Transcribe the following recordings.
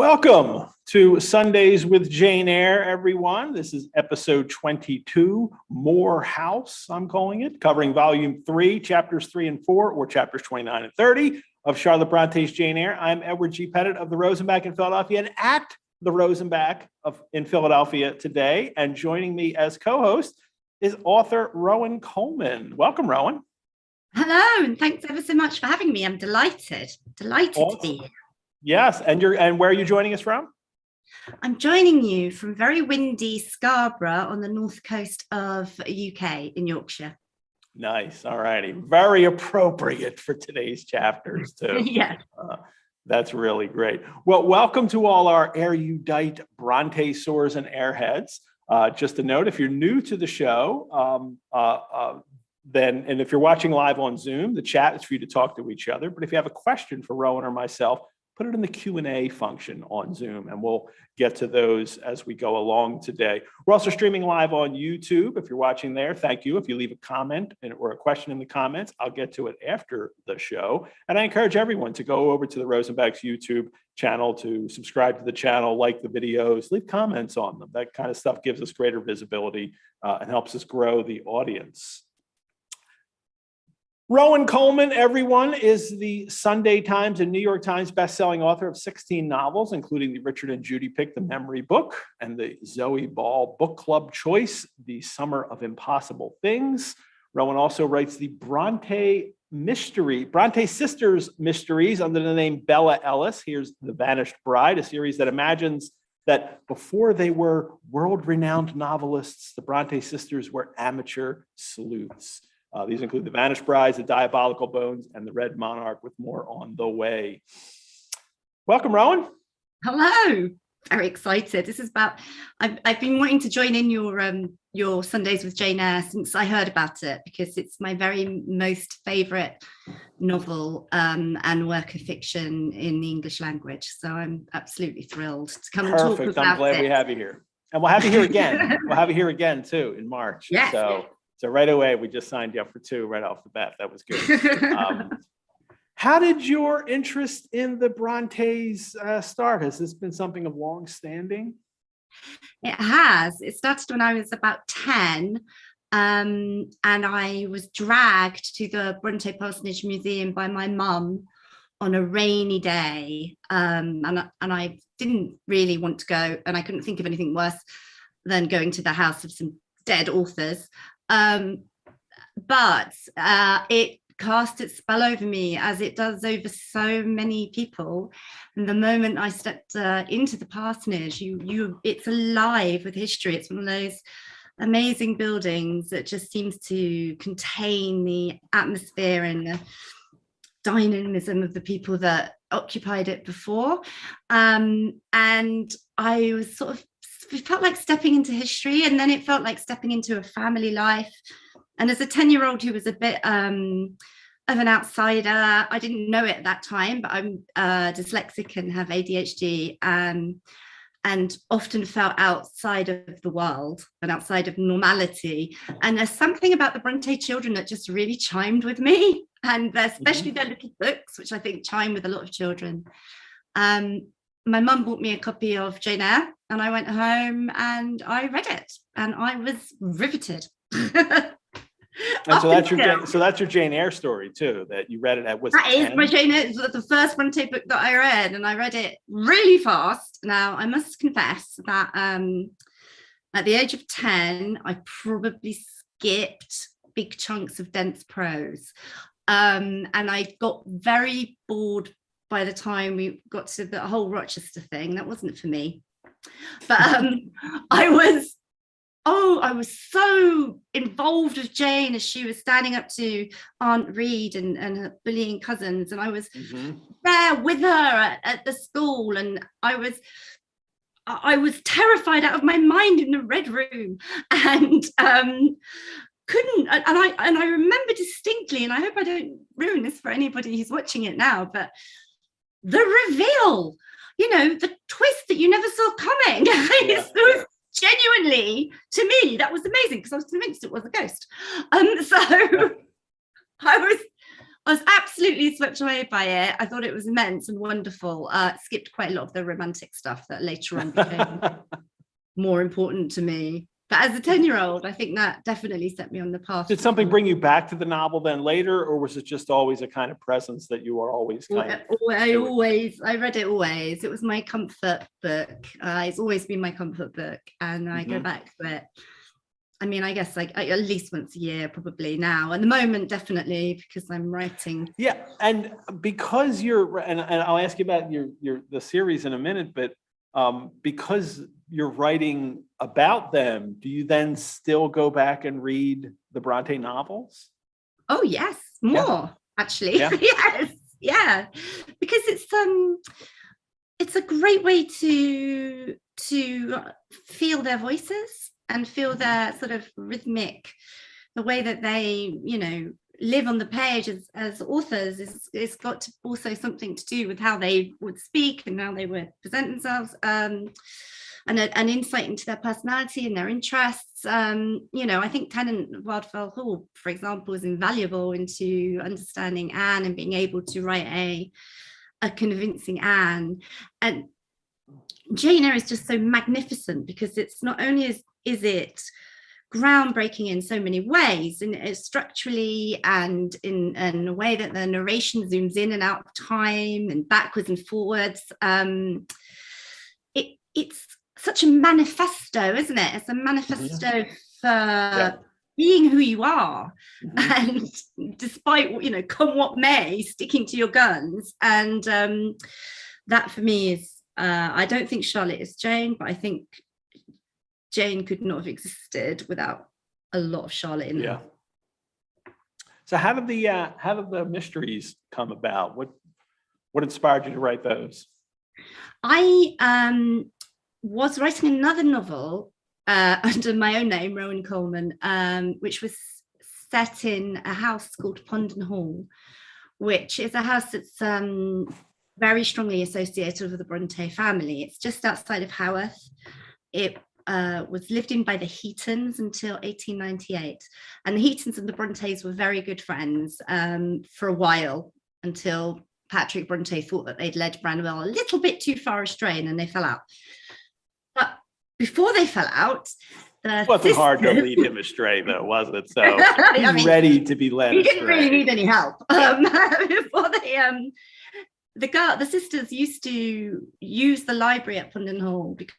Welcome to Sundays with Jane Eyre, everyone. This is episode 22, Moor House, I'm calling it, covering volume 3, chapters 3 and 4, or chapters 29 and 30 of Charlotte Bronte's Jane Eyre. I'm Edward G. Pettit of the Rosenbach in Philadelphia and at the Rosenbach in Philadelphia today. And joining me as co-host is author Rowan Coleman. Welcome, Rowan. Hello, and thanks ever so much for having me. I'm delighted awesome. To be here. Yes, and where are you joining us from? I'm joining you from very windy Scarborough on the north coast of UK in Yorkshire. Nice. All righty. Very appropriate for today's chapters too. Yeah. That's really great. Well, welcome to all our erudite Bronte soars and airheads. Just a note, if you're new to the show, and if you're watching live on Zoom, the chat is for you to talk to each other. But if you have a question for Rowan or myself, put it in the Q&A function on Zoom, and we'll get to those as we go along today. We're also streaming live on YouTube. If you're watching there, thank you. If you leave a comment or a question in the comments, I'll get to it after the show. And I encourage everyone to go over to the Rosenbach's YouTube channel to subscribe to the channel, like the videos, leave comments on them. That kind of stuff gives us greater visibility and helps us grow the audience. Rowan Coleman, everyone, is the Sunday Times and New York Times bestselling author of 16 novels, including the Richard and Judy Pick, The Memory Book, and the Zoe Ball Book Club Choice, The Summer of Impossible Things. Rowan also writes the Bronte Sisters Mysteries under the name Bella Ellis. Here's The Vanished Bride, a series that imagines that before they were world-renowned novelists, the Bronte sisters were amateur sleuths. These include The Vanished Brides, The Diabolical Bones, and The Red Monarch, with more on the way. Welcome, Rowan. Hello. Very excited. This is about, I've been wanting to join in your Sundays with Jane Eyre since I heard about it, because it's my very most favourite novel and work of fiction in the English language. So I'm absolutely thrilled to come and talk about it. I'm glad we have you here. And we'll have you here again. We'll have you here again, too, in March. Yes. So right away, we just signed you up for 2 right off the bat. That was good. How did your interest in the Brontes start? Has this been something of long standing? It has. It started when I was about 10, and I was dragged to the Bronte Parsonage Museum by my mum on a rainy day, and I didn't really want to go, and I couldn't think of anything worse than going to the house of some dead authors. But it cast its spell over me, as it does over so many people. And the moment I stepped into the parsonage, it's alive with history. It's one of those amazing buildings that just seems to contain the atmosphere and the dynamism of the people that occupied it before. And I was it felt like stepping into history, and then it felt like stepping into a family life. And as a 10-year-old who was a bit of an outsider, I didn't know it at that time, but I'm dyslexic and have ADHD, and often felt outside of the world and outside of normality. And there's something about the Bronte children that just really chimed with me, and especially their little books, which I think chime with a lot of children. My mum bought me a copy of Jane Eyre, and I went home and I read it, and I was riveted. And so that's your Jane Eyre story too, that you read it at was. That is my Jane Eyre. It was the first Bronte book that I read, and I read it really fast. Now I must confess that at the age of 10, I probably skipped big chunks of dense prose, and I got very bored by the time we got to the whole Rochester thing. That wasn't for me. But I was so involved with Jane as she was standing up to Aunt Reed and her bullying cousins, and I was there with her at the school, and I was terrified out of my mind in the Red Room, and couldn't, and I remember distinctly, and I hope I don't ruin this for anybody who's watching it now, but the reveal, the twist that you never saw coming. It was genuinely, to me, that was amazing, because I was convinced it was a ghost. So I I was absolutely swept away by it. I thought it was immense and wonderful. Skipped quite a lot of the romantic stuff that later on became more important to me. But as a 10-year-old, I think that definitely set me on the path. Did something bring you back to the novel then later, or was it just always a kind of presence that you were always kind of? I read it always. It was my comfort book. It's always been my comfort book, and I go back to it. I mean, I guess like at least once a year, probably now. At the moment, definitely, because I'm writing. Yeah, and because and I'll ask you about the series in a minute, but because you're writing about them, do you then still go back and read the Bronte novels? Oh yes, more actually. Yeah. Yes, yeah, because it's a great way to feel their voices and feel their sort of rhythmic, the way that they, live on the page as authors is got to also something to do with how they would speak and how they would present themselves, and an insight into their personality and their interests. I think Tennant of Wildfell Hall, for example, is invaluable into understanding Anne and being able to write a convincing Anne. And Jane Eyre is just so magnificent because it's not only is it groundbreaking in so many ways, and structurally and in a way that the narration zooms in and out of time and backwards and forwards. It's such a manifesto, isn't it? It's a manifesto for being who you are, and despite come what may, sticking to your guns. And that for me is, I don't think Charlotte is Jane, but I think Jane could not have existed without a lot of Charlotte in her. So how did the mysteries come about? What inspired you to write those? I was writing another novel under my own name, Rowan Coleman, which was set in a house called Pondon Hall, which is a house that's very strongly associated with the Bronte family. It's just outside of Haworth. It was lived in by the Heatons until 1898, and the Heatons and the Brontes were very good friends for a while, until Patrick Bronte thought that they'd led Branwell a little bit too far astray, and then they fell out. But before they fell out, it wasn't hard to lead him astray, though, was it? So he's ready to be led astray. He didn't really need any help. Before the sisters used to use the library at Pondon Hall because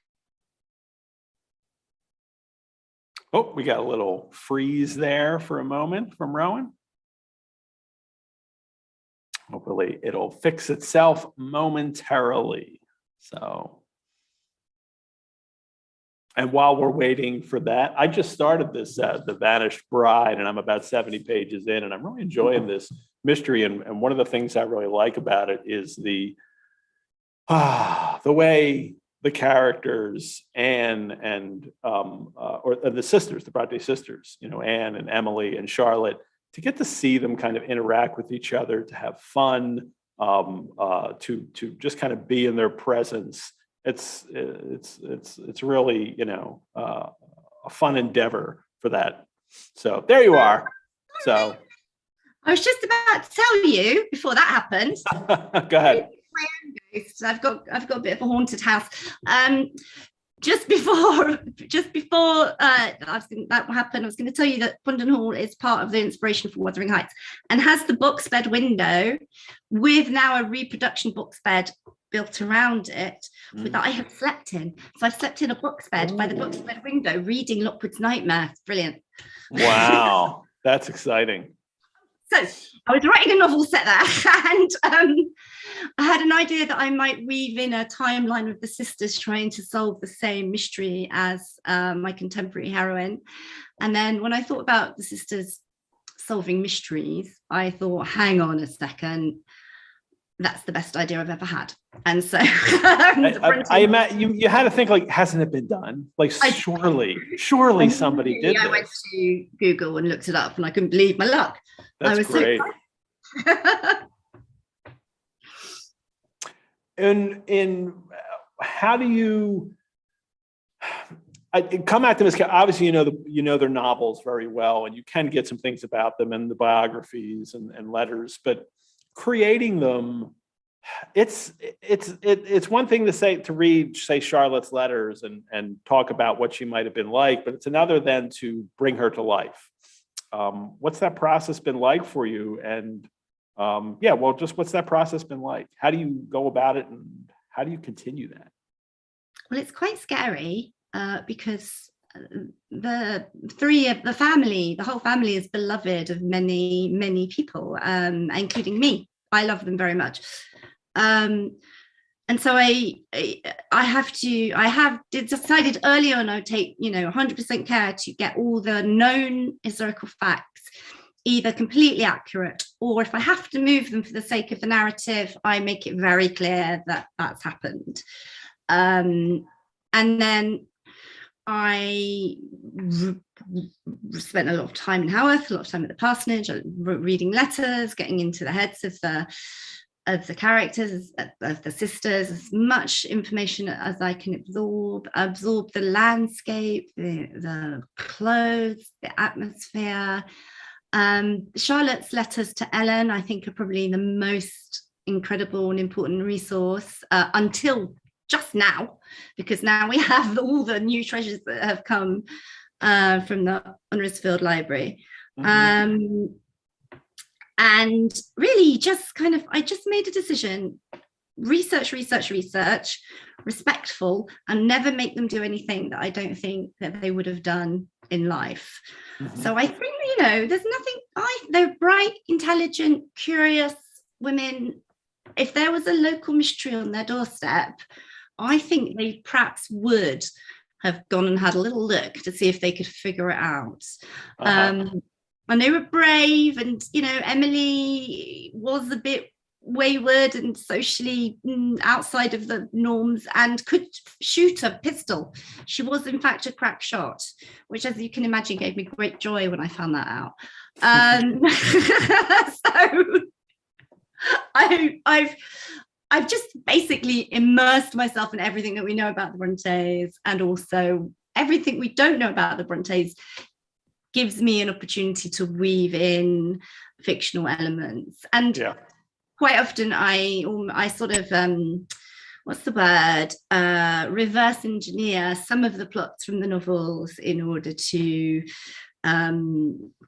we got a little freeze there for a moment from Rowan. Hopefully it'll fix itself momentarily. So, and while we're waiting for that, I just started this, The Vanished Bride, and I'm about 70 pages in, and I'm really enjoying this mystery. And one of the things I really like about it is the way the characters, Anne and or the sisters, the Bronte sisters, Anne and Emily and Charlotte, to get to see them kind of interact with each other, to have fun, to just kind of be in their presence. It's really, a fun endeavor for that. So there you are. So I was just about to tell you before that happened. Go ahead. I've got a bit of a haunted house. Just before that happened, I was going to tell you that Pondon Hall is part of the inspiration for Wuthering Heights, and has the box bed window with now a reproduction box bed built around it that I have slept in. So I've slept in a box bed by the box bed window, reading Lockwood's Nightmare. It's brilliant. Wow, that's exciting. So I was writing a novel set there, and I had an idea that I might weave in a timeline of the sisters trying to solve the same mystery as my contemporary heroine. And then when I thought about the sisters solving mysteries, I thought, hang on a second, that's the best idea I've ever had. And so I imagine you had to think, like, hasn't it been done? Like, surely somebody did this. I went to Google and looked it up, and I couldn't believe my luck. That's great. In how do you, come at them as obviously you know their novels very well, and you can get some things about them in the biographies and letters, but creating them, it's one thing to read, say, Charlotte's letters and talk about what she might have been like, but it's another then to bring her to life. What's that process been like for you? And just what's that process been like? How do you go about it, and how do you continue that? Well, it's quite scary because the whole family is beloved of many, many people, including me. I love them very much. And so I have decided early on I would take 100% care to get all the known historical facts either completely accurate, or if I have to move them for the sake of the narrative, I make it very clear that that's happened. And then I spent a lot of time in Haworth, a lot of time at the parsonage, reading letters, getting into the heads of the characters, of the sisters, as much information as I can absorb the landscape, the clothes, the atmosphere. Charlotte's letters to Ellen, I think, are probably the most incredible and important resource until just now, because now we have all the new treasures that have come from the Huddersfield Library. Mm-hmm. And really I just made a decision, research, respectful, and never make them do anything that I don't think that they would have done in life. Mm-hmm. So I think, there's nothing, they're bright, intelligent, curious women. If there was a local mystery on their doorstep, I think they perhaps would have gone and had a little look to see if they could figure it out. Uh-huh. And they were brave, and Emily was a bit wayward and socially outside of the norms and could shoot a pistol. She was in fact a crack shot, which, as you can imagine, gave me great joy when I found that out. So I've just basically immersed myself in everything that we know about the Brontes, and also everything we don't know about the Brontes gives me an opportunity to weave in fictional elements. And quite often I sort of reverse engineer some of the plots from the novels in order to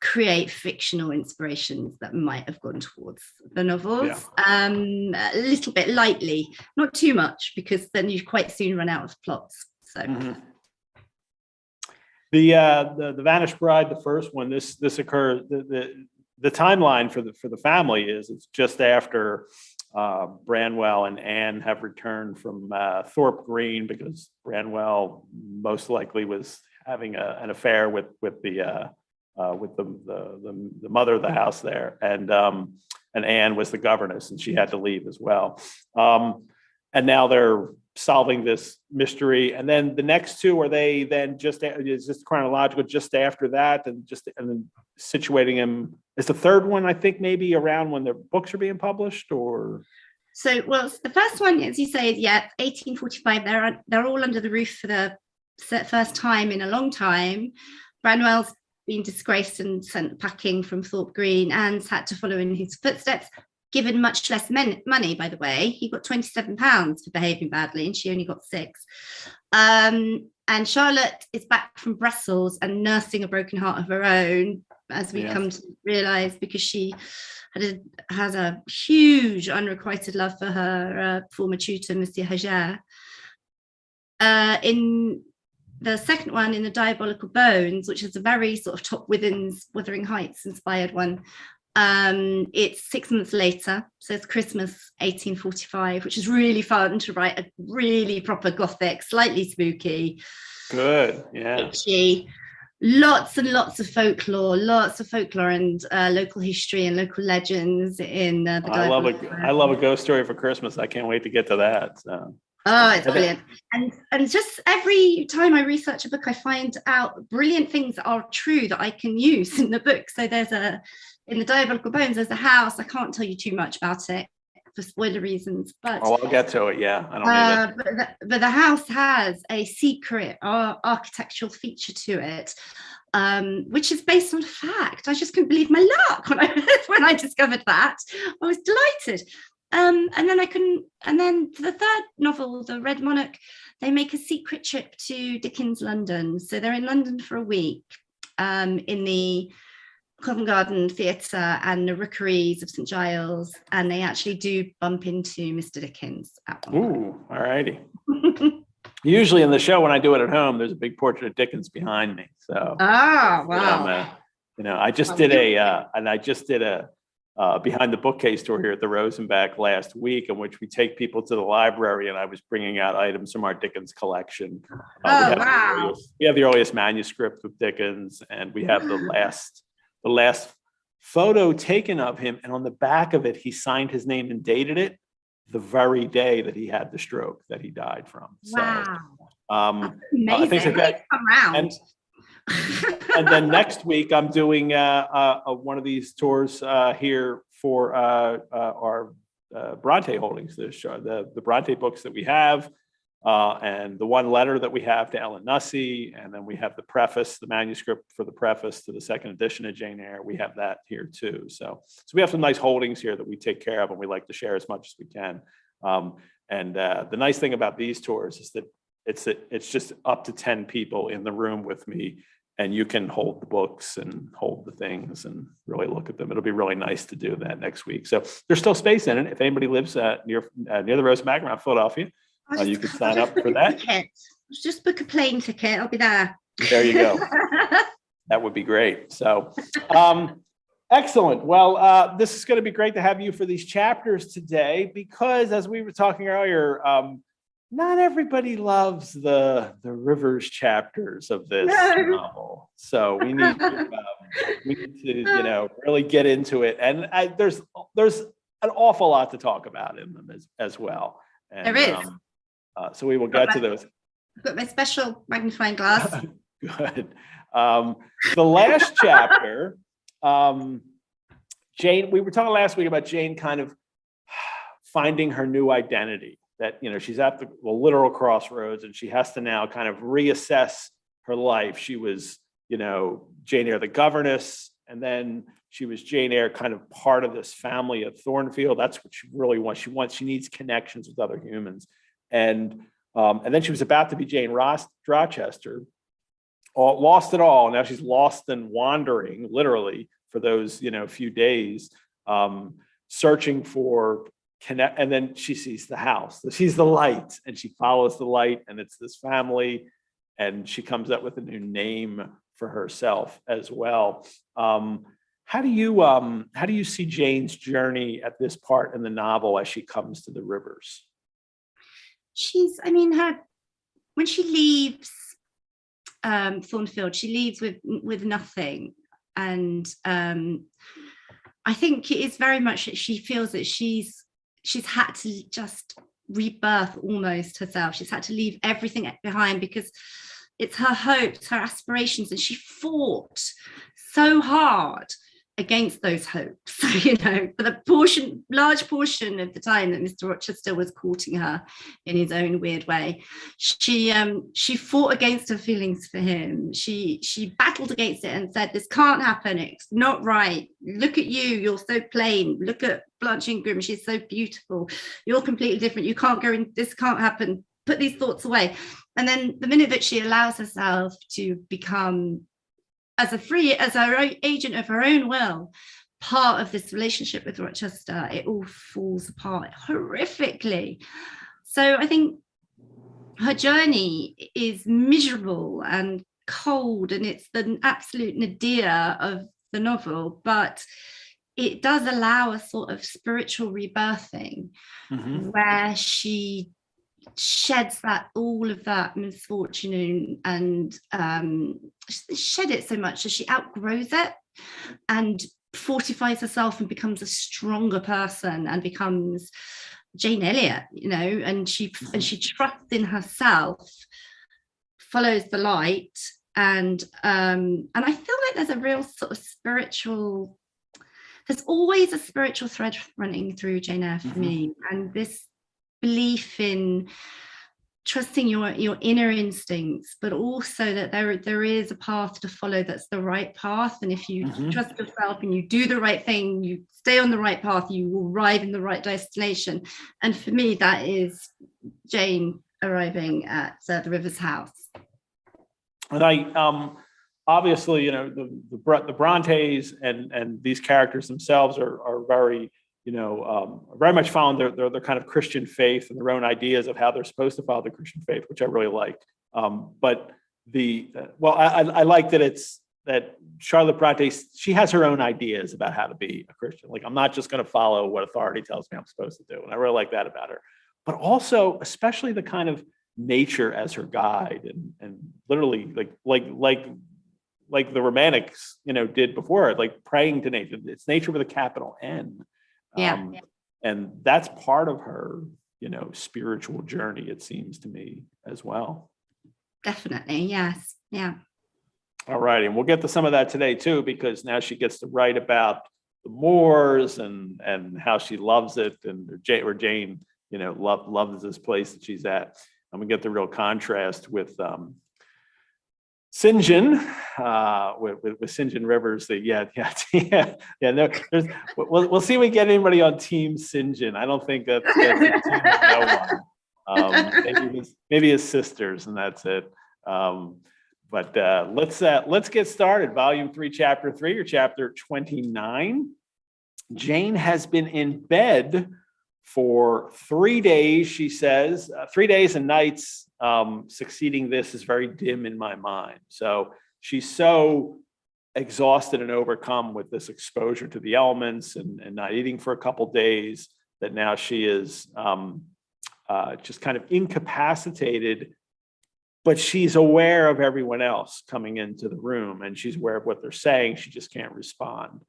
create fictional inspirations that might have gone towards the novels, a little bit lightly, not too much, because then you quite soon run out of plots. So. Mm-hmm. The Vanished Bride, the first one, this occurred. The timeline for the family it's just after Branwell and Anne have returned from Thorpe Green, because Branwell most likely was having an affair with the mother of the house there, and Anne was the governess, and she had to leave as well. And now they're solving this mystery, and then the next two, are they then is just chronological just after that, and then situating him? Is the third one, I think, maybe around when the books are being published, or? So, well, the first one, as you say, is 1845. They're all under the roof for the first time in a long time. Branwell's been disgraced and sent packing from Thorpe Green. Anne's had to follow in his footsteps, given much less money, by the way. He got £27 for behaving badly, and she only got 6. And Charlotte is back from Brussels and nursing a broken heart of her own, as we come to realise, because she has a huge unrequited love for her former tutor, Monsieur Hager. In the second one, in The Diabolical Bones, which is a very sort of Top Withens, Wuthering Heights inspired one, it's 6 months later, so it's Christmas 1845, which is really fun to write, a really proper gothic, slightly spooky, itchy, lots and lots of folklore and local history and local legends in the I love a ghost story for Christmas. I can't wait to get to that. So. Oh, it's brilliant. And just every time I research a book, I find out brilliant things that are true that I can use in the book. So in The Diabolical Bones, there's a house. I can't tell you too much about it for spoiler reasons. But I'll get to it. Yeah, I don't need it. But the house has a secret architectural feature to it, which is based on fact. I just couldn't believe my luck when I discovered that. I was delighted. And then for the third novel, The Red Monarch, they make a secret trip to Dickens' London. So they're in London for a week, in the Covent Garden Theatre and the Rookeries of St Giles, and they actually do bump into Mr. Dickens at one point. Ooh, all righty. Usually in the show, when I do it at home, there's a big portrait of Dickens behind me. So, wow. I just did a behind the bookcase tour here at the Rosenbach last week, in which we take people to the library, and I was bringing out items from our Dickens collection. We have the earliest manuscript of Dickens, and we have the last photo taken of him, and on the back of it, he signed his name and dated it the very day that he had the stroke that he died from. Wow. So, amazing. Things like that. Around. And then next week, I'm doing one of these tours here for our Bronte holdings, the Bronte books that we have, and the one letter that we have to Ellen Nussey, and then we have the preface, the manuscript for the preface to the second edition of Jane Eyre. We have that here too. So we have some nice holdings here that we take care of, and we like to share as much as we can. The nice thing about these tours is that it's just up to 10 people in the room with me, and you can hold the books and hold the things and really look at them. It'll be really nice to do that next week. So there's still space in it. If anybody lives near the Rosenbach around Philadelphia, you can sign up for that. Just book a plane ticket. I'll be there. There you go. That would be great. So, excellent. Well, this is going to be great to have you for these chapters today, because as we were talking earlier, not everybody loves the Rivers chapters of this novel. So we need to really get into it. And there's an awful lot to talk about in them as well. And, there is. So we will get to those. I've got my special magnifying glass. Good. The last chapter, Jane, we were talking last week about Jane kind of finding her new identity, that, she's at the literal crossroads, and she has to now kind of reassess her life. She was, Jane Eyre, the governess, and then she was Jane Eyre, kind of part of this family at Thornfield. That's what she really wants. She needs connections with other humans. And then she was about to be Jane Rochester, lost it all. Now she's lost and wandering, literally, for those few days, searching for connect. And then she sees the house. She's the light, and she follows the light, and it's this family. And she comes up with a new name for herself as well. How do you see Jane's journey at this part in the novel as she comes to the Rivers? When she leaves Thornfield, she leaves with nothing, and I think it is very much that she feels that she's had to just rebirth almost herself. She's had to leave everything behind, because it's her hopes, her aspirations, and she fought so hard against those hopes, for the large portion of the time that Mr. Rochester was courting her in his own weird way. She fought against her feelings for him. She battled against it and said, this can't happen, it's not right. Look at you, you're so plain. Look at Blanche Ingram, she's so beautiful. You're completely different. You can't go in, this can't happen. Put these thoughts away. And then the minute that she allows herself to become, as her agent of her own will, part of this relationship with Rochester, it all falls apart horrifically. So I think her journey is miserable and cold, and it's the absolute nadir of the novel, but it does allow a sort of spiritual rebirthing, where she sheds all of that misfortune and shed it so much that she outgrows it and fortifies herself and becomes a stronger person and becomes Jane Elliot, and she trusts in herself, follows the light, and I feel like there's a real sort of spiritual there's always a spiritual thread running through Jane Eyre for me, and this belief in trusting your inner instincts, but also that there is a path to follow that's the right path, and if you trust yourself and you do the right thing, you stay on the right path, you will arrive in the right destination. And for me, that is Jane arriving at the Rivers house. And I obviously, you know, the Brontes and these characters themselves are very, you know, very much found their kind of Christian faith and their own ideas of how they're supposed to follow the Christian faith, which I really liked. But I like that Charlotte Bronte, she has her own ideas about how to be a Christian. Like, I'm not just going to follow what authority tells me I'm supposed to do. And I really like that about her. But also, especially the kind of nature as her guide, and literally like the Romantics, you know, did before, like praying to nature. It's nature with a capital N. And that's part of her, you know, spiritual journey, it seems to me, as well. Definitely, yes. Yeah. All right, and we'll get to some of that today too, because now she gets to write about the Moors and how she loves it, and Jane, you know, loves this place that she's at. And we get the real contrast with St. John, with St. John Rivers. No, we'll see if we get anybody on Team St. John. I don't think that's no one. Maybe his sisters, and that's it. But let's get started. Volume 3, Chapter 3, or Chapter 29. Jane has been in bed for 3 days, she says. 3 days and nights succeeding this is very dim in my mind. So she's so exhausted and overcome with this exposure to the elements and not eating for a couple days that now she is just kind of incapacitated. But she's aware of everyone else coming into the room, and she's aware of what they're saying. She just can't respond.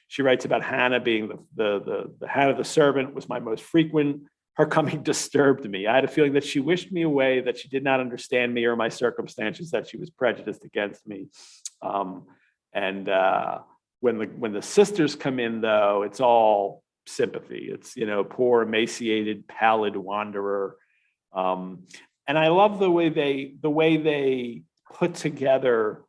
She writes about Hannah being the Hannah the servant was my most frequent. Her coming disturbed me. I had a feeling that she wished me away, that she did not understand me or my circumstances, that she was prejudiced against me. When the sisters come in, though, it's all sympathy. It's, you know, poor, emaciated, pallid wanderer. And I love the way they put together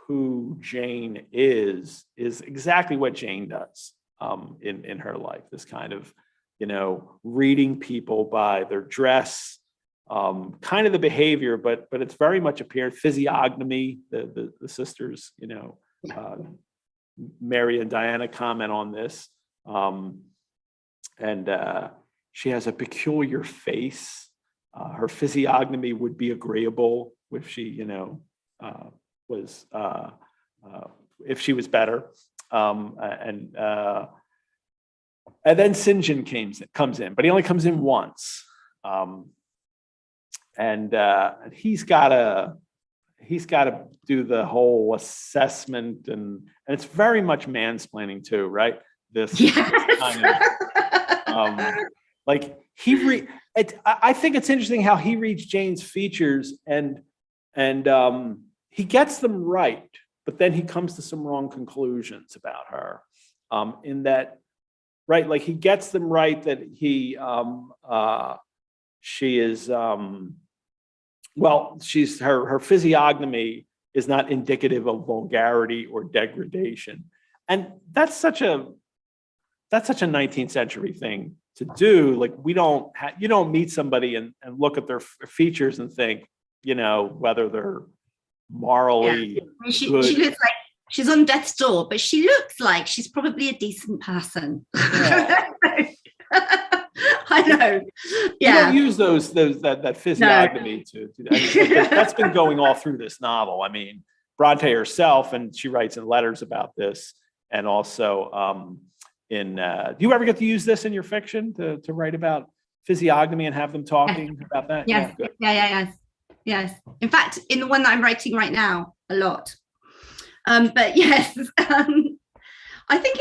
who Jane is exactly what Jane does in her life. This kind of, you know, reading people by their dress, kind of the behavior, but it's very much apparent physiognomy. The sisters, you know, Mary and Diana comment on this, and she has a peculiar face. Her physiognomy would be agreeable if she, you know, was if she was better. And then St. John comes in, but he only comes in once, and he's got to do the whole assessment, and it's very much mansplaining too, right? This kind of like I think it's interesting how he reads Jane's features, and he gets them right, but then he comes to some wrong conclusions about her. In that, right, like he gets them right that she is her physiognomy is not indicative of vulgarity or degradation, and that's such a 19th century thing to do. Like, you don't meet somebody and look at their features and think, you know, whether they're morally good. She looks like she's on death's door, but she looks like she's probably a decent person. Yeah. I know. Yeah. You don't use that physiognomy to that. That's been going all through this novel. I mean, Bronte herself, and she writes in letters about this, and also do you ever get to use this in your fiction to write about physiognomy and have them talking about that? Yes. Yes. In fact, in the one that I'm writing right now, a lot. But yes, I think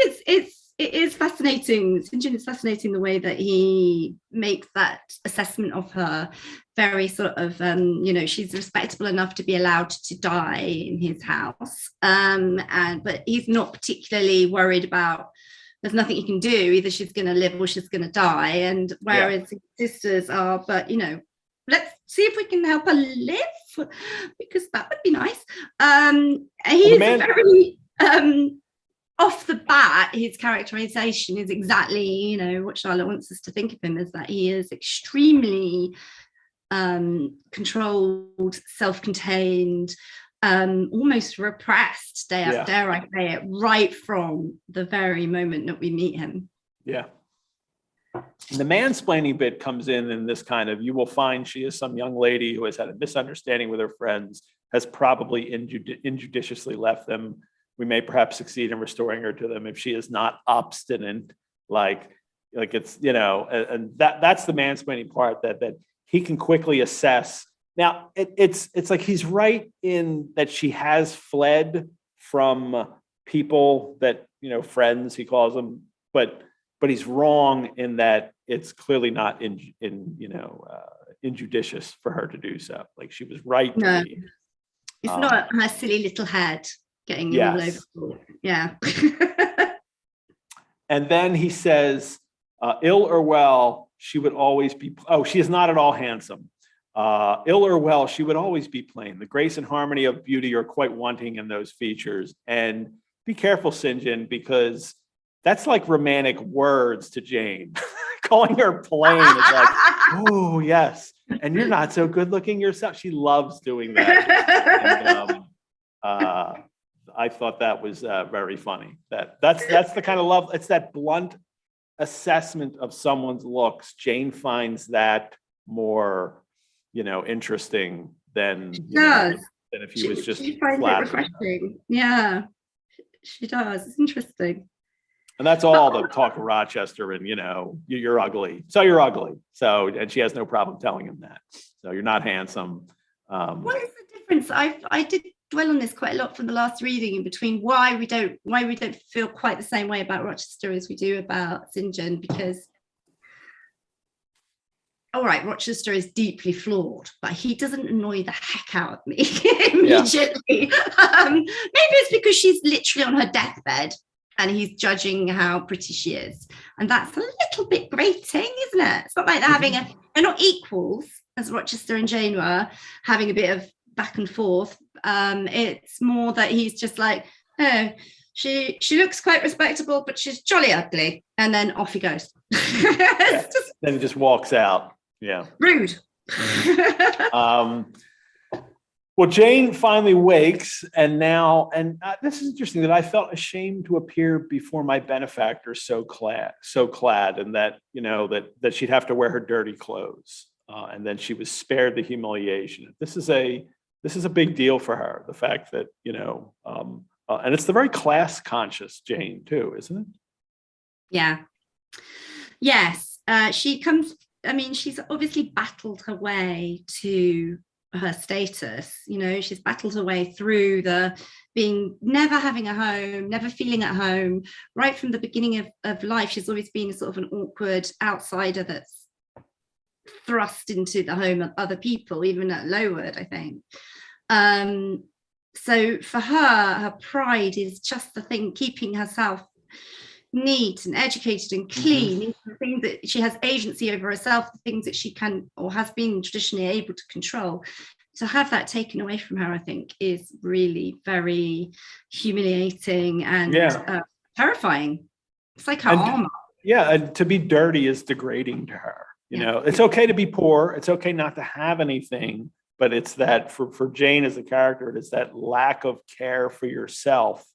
it is fascinating. St. John is fascinating the way that he makes that assessment of her very sort of, she's respectable enough to be allowed to die in his house. But he's not particularly worried about, there's nothing he can do. Either she's going to live or she's going to die. And whereas his sisters are, but, let's see if we can help her live, because that would be nice. He's very... off the bat, his characterization is exactly, what Charlotte wants us to think of him, is that he is extremely controlled, self-contained, almost repressed, dare I say it, right from the very moment that we meet him. Yeah. The mansplaining bit comes in this kind of, you will find she is some young lady who has had a misunderstanding with her friends, has probably injudiciously left them. We may perhaps succeed in restoring her to them if she is not obstinate, like it's, and that's the mansplaining part that he can quickly assess. Now it's like he's right in that she has fled from people that, friends, he calls them, but he's wrong in that it's clearly not injudicious for her to do so. Like, she was right. No, it's not her silly little head getting all over. Yeah. And then he says, ill or well, she would always be, she is not at all handsome. Ill or well, she would always be plain. The grace and harmony of beauty are quite wanting in those features. And be careful, St. John, because that's like romantic words to Jane. Calling her plain is like, oh, yes. And you're not so good looking yourself. She loves doing that. And, I thought that was very funny. That's the kind of love. It's that blunt assessment of someone's looks. Jane finds that more, interesting than than if he was just she finds it refreshing. Yeah, she does. It's interesting. And that's all the talk of Rochester and, you're ugly. So you're ugly. So, and she has no problem telling him that. So you're not handsome. What is the difference? I did dwell on this quite a lot from the last reading, in between why we don't feel quite the same way about Rochester as we do about St. John, because all right, Rochester is deeply flawed, but he doesn't annoy the heck out of me immediately. Maybe it's because she's literally on her deathbed and he's judging how pretty she is, and that's a little bit grating, isn't it? It's not like they're not equals, as Rochester and Jane were, having a bit of back and forth. It's more that he's just like, oh, she looks quite respectable, but she's jolly ugly, and then off he goes. Then he just walks out. Yeah, rude. Well, Jane finally wakes, and this is interesting, that I felt ashamed to appear before my benefactor so clad, and that that she'd have to wear her dirty clothes, and then she was spared the humiliation. This is a big deal for her. The fact that and it's the very class conscious Jane too, isn't it? Yeah. Yes. She comes. I mean, she's obviously battled her way to her status. She's battled her way through never having a home, never feeling at home. Right from the beginning of life, she's always been sort of an awkward outsider that's thrust into the home of other people, even at Lowood, I think. So for her pride is just the thing, keeping herself neat and educated and clean, the things that she has agency over herself, the things that she can or has been traditionally able to control. To have that taken away from her, I think, is really very humiliating and terrifying. It's like her armor. Yeah, and to be dirty is degrading to her. It's okay to be poor. It's okay not to have anything, but it's that for Jane as a character, it's that lack of care for yourself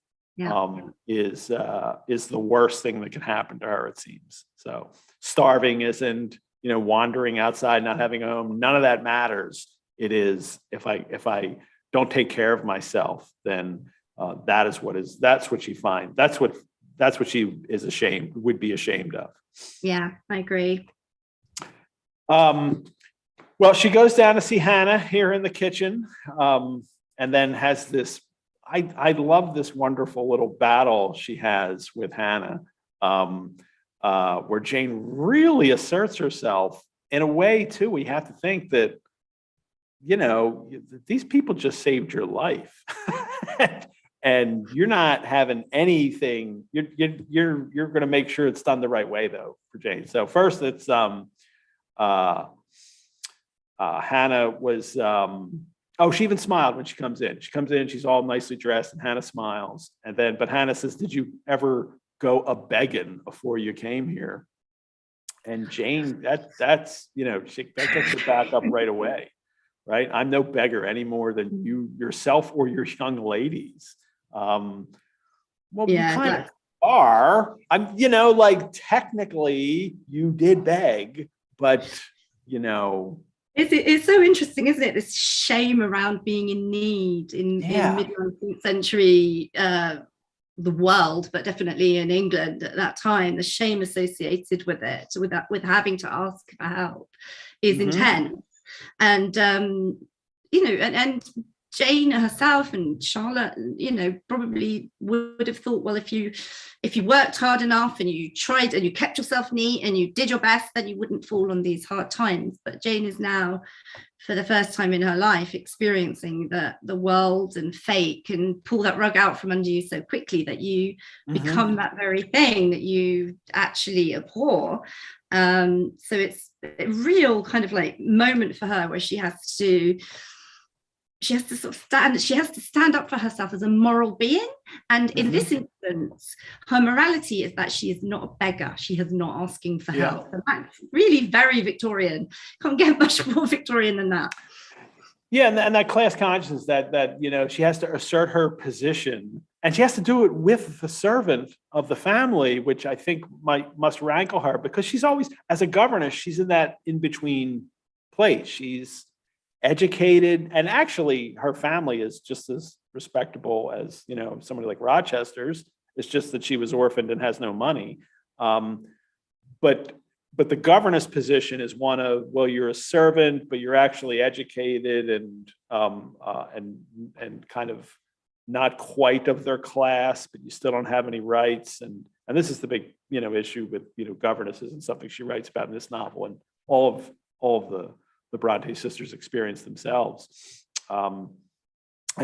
is the worst thing that can happen to her, it seems. So starving isn't, wandering outside, not having a home, none of that matters. It is, if I don't take care of myself, then that's what she finds. That's what she would be ashamed of. Yeah, I agree. Well, she goes down to see Hannah here in the kitchen, and then has this, I love this wonderful little battle she has with Hannah. where Jane really asserts herself in a way too. We have to think that, these people just saved your life, and you're not having anything. You're going to make sure it's done the right way though for Jane. So first, it's Hannah was. She even smiled when she comes in. She comes in, she's all nicely dressed, and Hannah smiles. But Hannah says, "Did you ever go a begging before you came here?" And Jane, that gets her back up right away, right? I'm no beggar any more than you yourself or your young ladies. You kind of are. I'm, technically you did beg, but It's so interesting, isn't it? This shame around being in need in mid-19th century, the world, but definitely in England at that time, the shame associated with it, with having to ask for help, is intense. And and Jane herself and Charlotte, probably would have thought, well, if you worked hard enough and you tried and you kept yourself neat and you did your best, then you wouldn't fall on these hard times. But Jane is now, for the first time in her life, experiencing the world and fate can pull that rug out from under you so quickly that you become that very thing that you actually abhor. So it's a real kind of like moment for her where she has to sort of stand up for herself as a moral being. And in this instance, her morality is that she is not a beggar. She is not asking for help. And that's really very Victorian. Can't get much more Victorian than that. Yeah, and that class consciousness that she has to assert her position, and she has to do it with the servant of the family, which I think must rankle her, because she's always, as a governess, she's in that in-between place. She's educated, and actually her family is just as respectable as somebody like Rochester's. It's just that she was orphaned and has no money. But the governess position is one of, well, you're a servant, but you're actually educated and kind of not quite of their class, but you still don't have any rights. And this is the big issue with governesses, and something she writes about in this novel, and all of the Bronte sisters experience themselves. And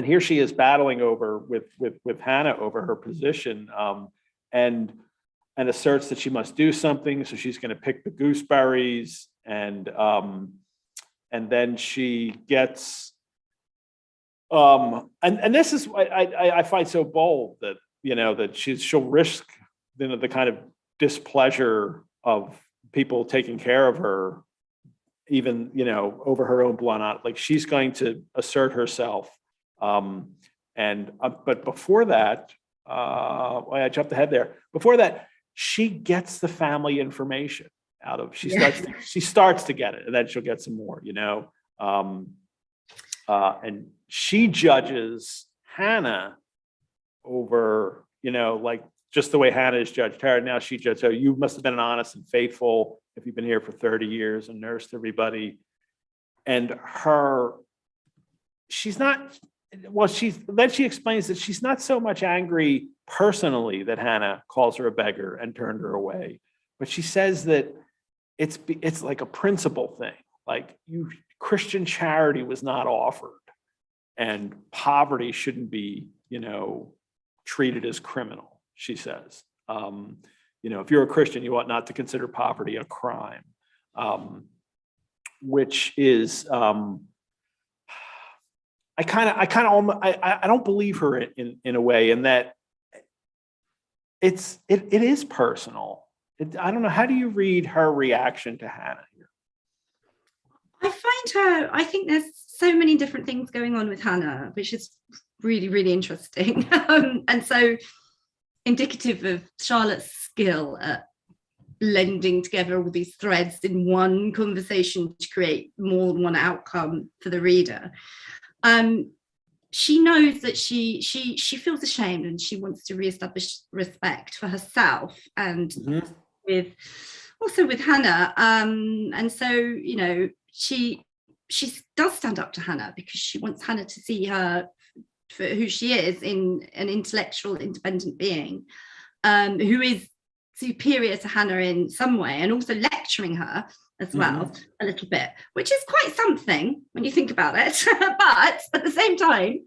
here she is battling with Hannah over her position, and asserts that she must do something. So she's going to pick the gooseberries, and then she gets, and this is I find so bold that that she'll risk the kind of displeasure of people taking care of her, even over her own blood. Like, she's going to assert herself, but before that, I jumped ahead there. Before that, she gets the family information out of. She starts to get it, and then she'll get some more. And she judges Hannah over like just the way Hannah is judged her. Now she judges her. You must have been honest and faithful if you've been here for 30 years and nursed everybody. And she's not, then she explains that she's not so much angry personally that Hannah calls her a beggar and turned her away, but she says that it's like a principle thing. Like, Christian charity was not offered, and poverty shouldn't be, treated as criminal, she says. If you're a Christian, you ought not to consider poverty a crime, which is, I don't believe her in a way, in that it is personal. I don't know. How do you read her reaction to Hannah here? I think there's so many different things going on with Hannah, which is really, really interesting. And so indicative of Charlotte's skill at blending together all these threads in one conversation to create more than one outcome for the reader. She knows that she feels ashamed, and she wants to reestablish respect for herself and with Hannah. And so, she does stand up to Hannah because she wants Hannah to see her for who she is, in an intellectual, independent being, who is superior to Hannah in some way, and also lecturing her as well a little bit, which is quite something when you think about it. But at the same time,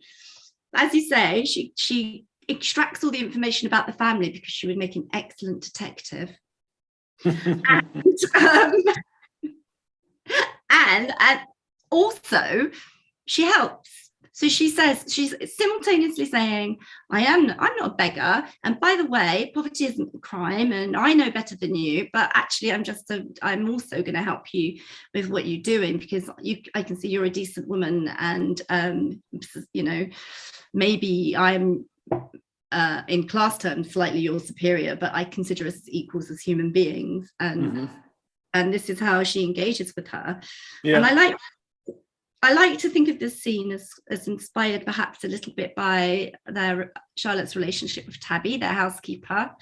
as you say, she extracts all the information about the family because she would make an excellent detective. and also she helps. So she says, she's simultaneously saying, I'm not a beggar, and by the way, poverty isn't a crime, and I know better than you, but actually I'm also going to help you with what you're doing, because I can see you're a decent woman, and maybe I'm in class terms slightly your superior, but I consider us equals as human beings, and this is how she engages with her. And I like to think of this scene as inspired perhaps a little bit by Charlotte's relationship with Tabby, their housekeeper,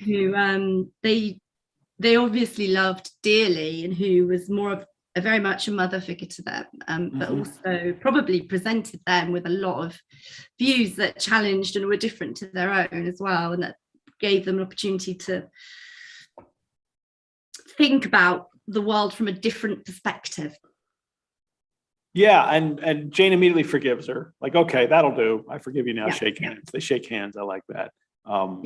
who they obviously loved dearly, and who was more of very much a mother figure to them, but also probably presented them with a lot of views that challenged and were different to their own as well, and that gave them an opportunity to think about the world from a different perspective. Yeah, and Jane immediately forgives her. Like, okay, that'll do. I forgive you now. Shake hands. They shake hands. I like that. And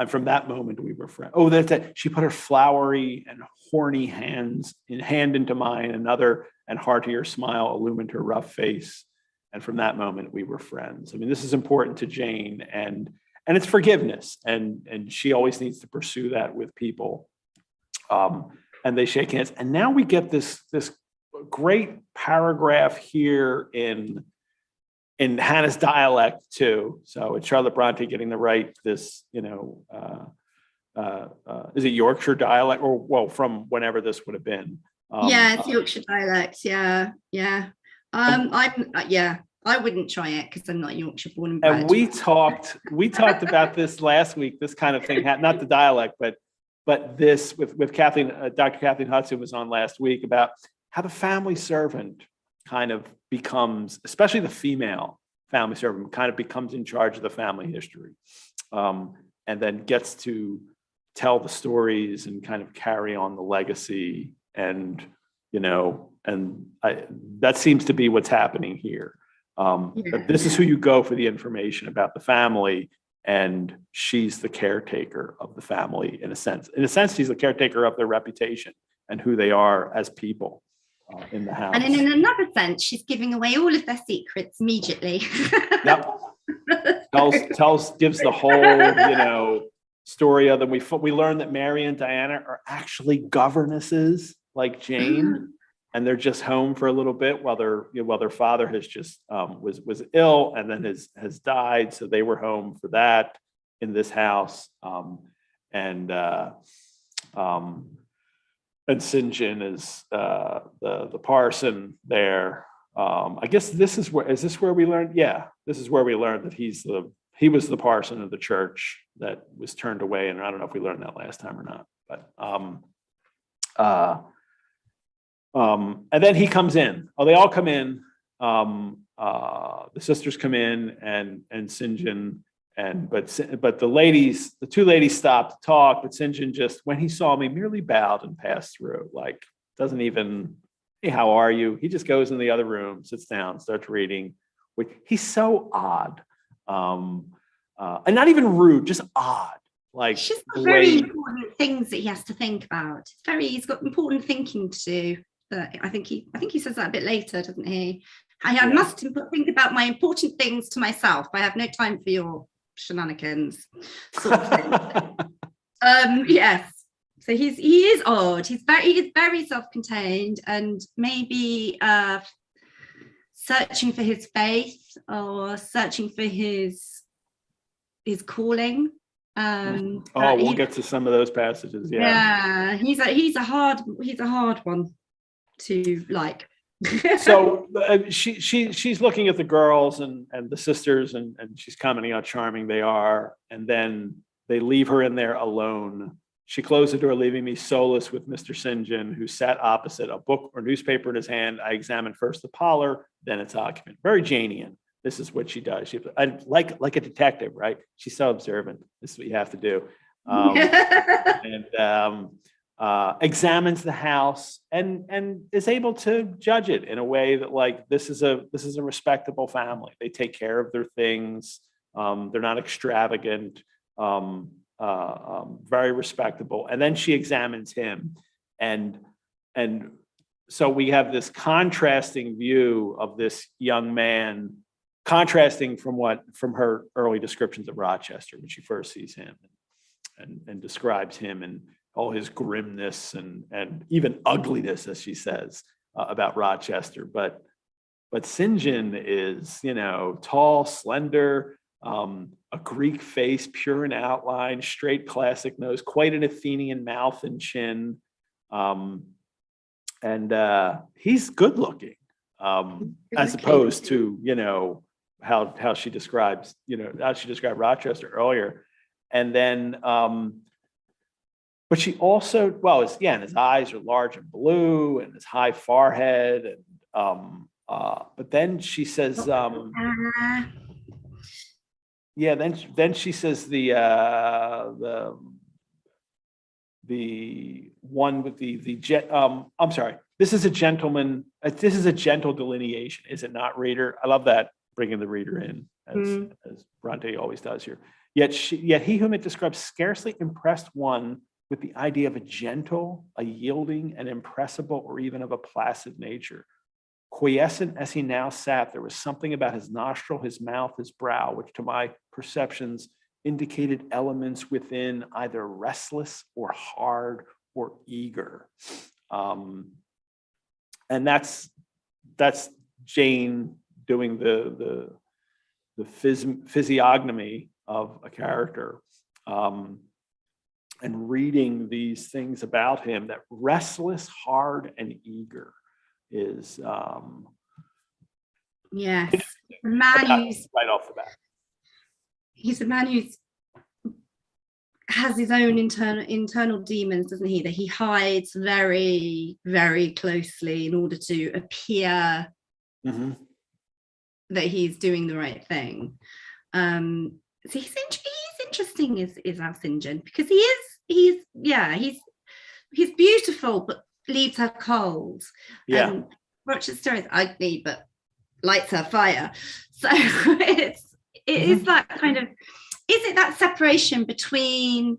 from that moment we were friends. Oh, that's it. She put her flowery and horny hand into mine. Another and heartier smile illumined her rough face. And from that moment we were friends. I mean, this is important to Jane, and it's forgiveness, and she always needs to pursue that with people. And they shake hands, and now we get this great paragraph here in Hannah's dialect too. So it's Charlotte Bronte getting to write this, is it Yorkshire dialect, or well, from whenever this would have been? It's Yorkshire dialect. Yeah. I wouldn't try it because I'm not Yorkshire born and bred. And we talked about this last week. This kind of thing, not the dialect, but this with Kathleen, Dr. Kathleen Hudson was on last week about how the family servant kind of becomes, especially the female family servant, kind of becomes in charge of the family history, and then gets to tell the stories and kind of carry on the legacy. And, that seems to be what's happening here. But this is who you go for the information about the family, and she's the caretaker of the family in a sense. In a sense, she's the caretaker of their reputation and who they are as people. In the house. And in another sense, she's giving away all of their secrets immediately. Yep. Gives the whole, story of them. We learn that Mary and Diana are actually governesses like Jane, and they're just home for a little bit while their father has just was ill and then has died. So they were home for that in this house. And St. John is the parson there. I guess is this where we learned? Yeah, this is where we learned that he was the parson of the church that was turned away. And I don't know if we learned that last time or not. But and then he comes in. Oh, they all come in. The sisters come in, and St. John. But the two ladies stopped to talk, but St. John just, when he saw me, merely bowed and passed through. Like, doesn't even, hey, how are you? He just goes in the other room, sits down, starts reading. He's so odd, and not even rude, just odd. Like, it's just very important things that he has to think about. He's got important thinking to do. But I think he says that a bit later, doesn't he? I must think about my important things to myself. I have no time for your shenanigans, sort of thing. Yes. So he is odd. He is very self-contained, and maybe searching for his faith or searching for his calling. We'll get to some of those passages. Yeah, he's a hard one to like. So she's looking at the girls and the sisters, and she's commenting how charming they are, and then they leave her in there alone. She closed the door, leaving me solus with Mr. St. John, who sat opposite, a book or newspaper in his hand. I examined first the parlor, then its occupant. Very Janian. This is what she does. Like a detective, right? She's so observant. This is what you have to do. and examines the house and is able to judge it in a way that, like, this is a respectable family. They take care of their things. They're not extravagant. Very respectable. And then she examines him, and so we have this contrasting view of this young man, contrasting from her early descriptions of Rochester when she first sees him, and describes him and all his grimness and even ugliness, as she says, about Rochester. But St. John is, tall, slender, a Greek face, pure in outline, straight classic nose, quite an Athenian mouth and chin. And he's good looking, as opposed to, how she described Rochester earlier. And then, but she also, and his eyes are large and blue, and his high forehead, and but then she says, then she says the one with the jet. I'm sorry. This is a gentleman. This is a gentle delineation, is it not, reader? I love that, bringing the reader in, as Bronte always does here. Yet he whom it describes scarcely impressed one with the idea of a gentle, a yielding, an impressible, or even of a placid nature. Quiescent as he now sat, there was something about his nostril, his mouth, his brow, which to my perceptions indicated elements within, either restless or hard or eager. And that's Jane doing the physiognomy of a character, and reading these things about him, that restless, hard, and eager is yes, a man who's right off the bat. He's a man who's has his own internal demons, doesn't he? That he hides very, very closely in order to appear that he's doing the right thing. So he's interesting, is our St. John, because he's beautiful but leaves her cold. Yeah. Rochester is ugly but lights her fire. So it is that kind of, is it that separation between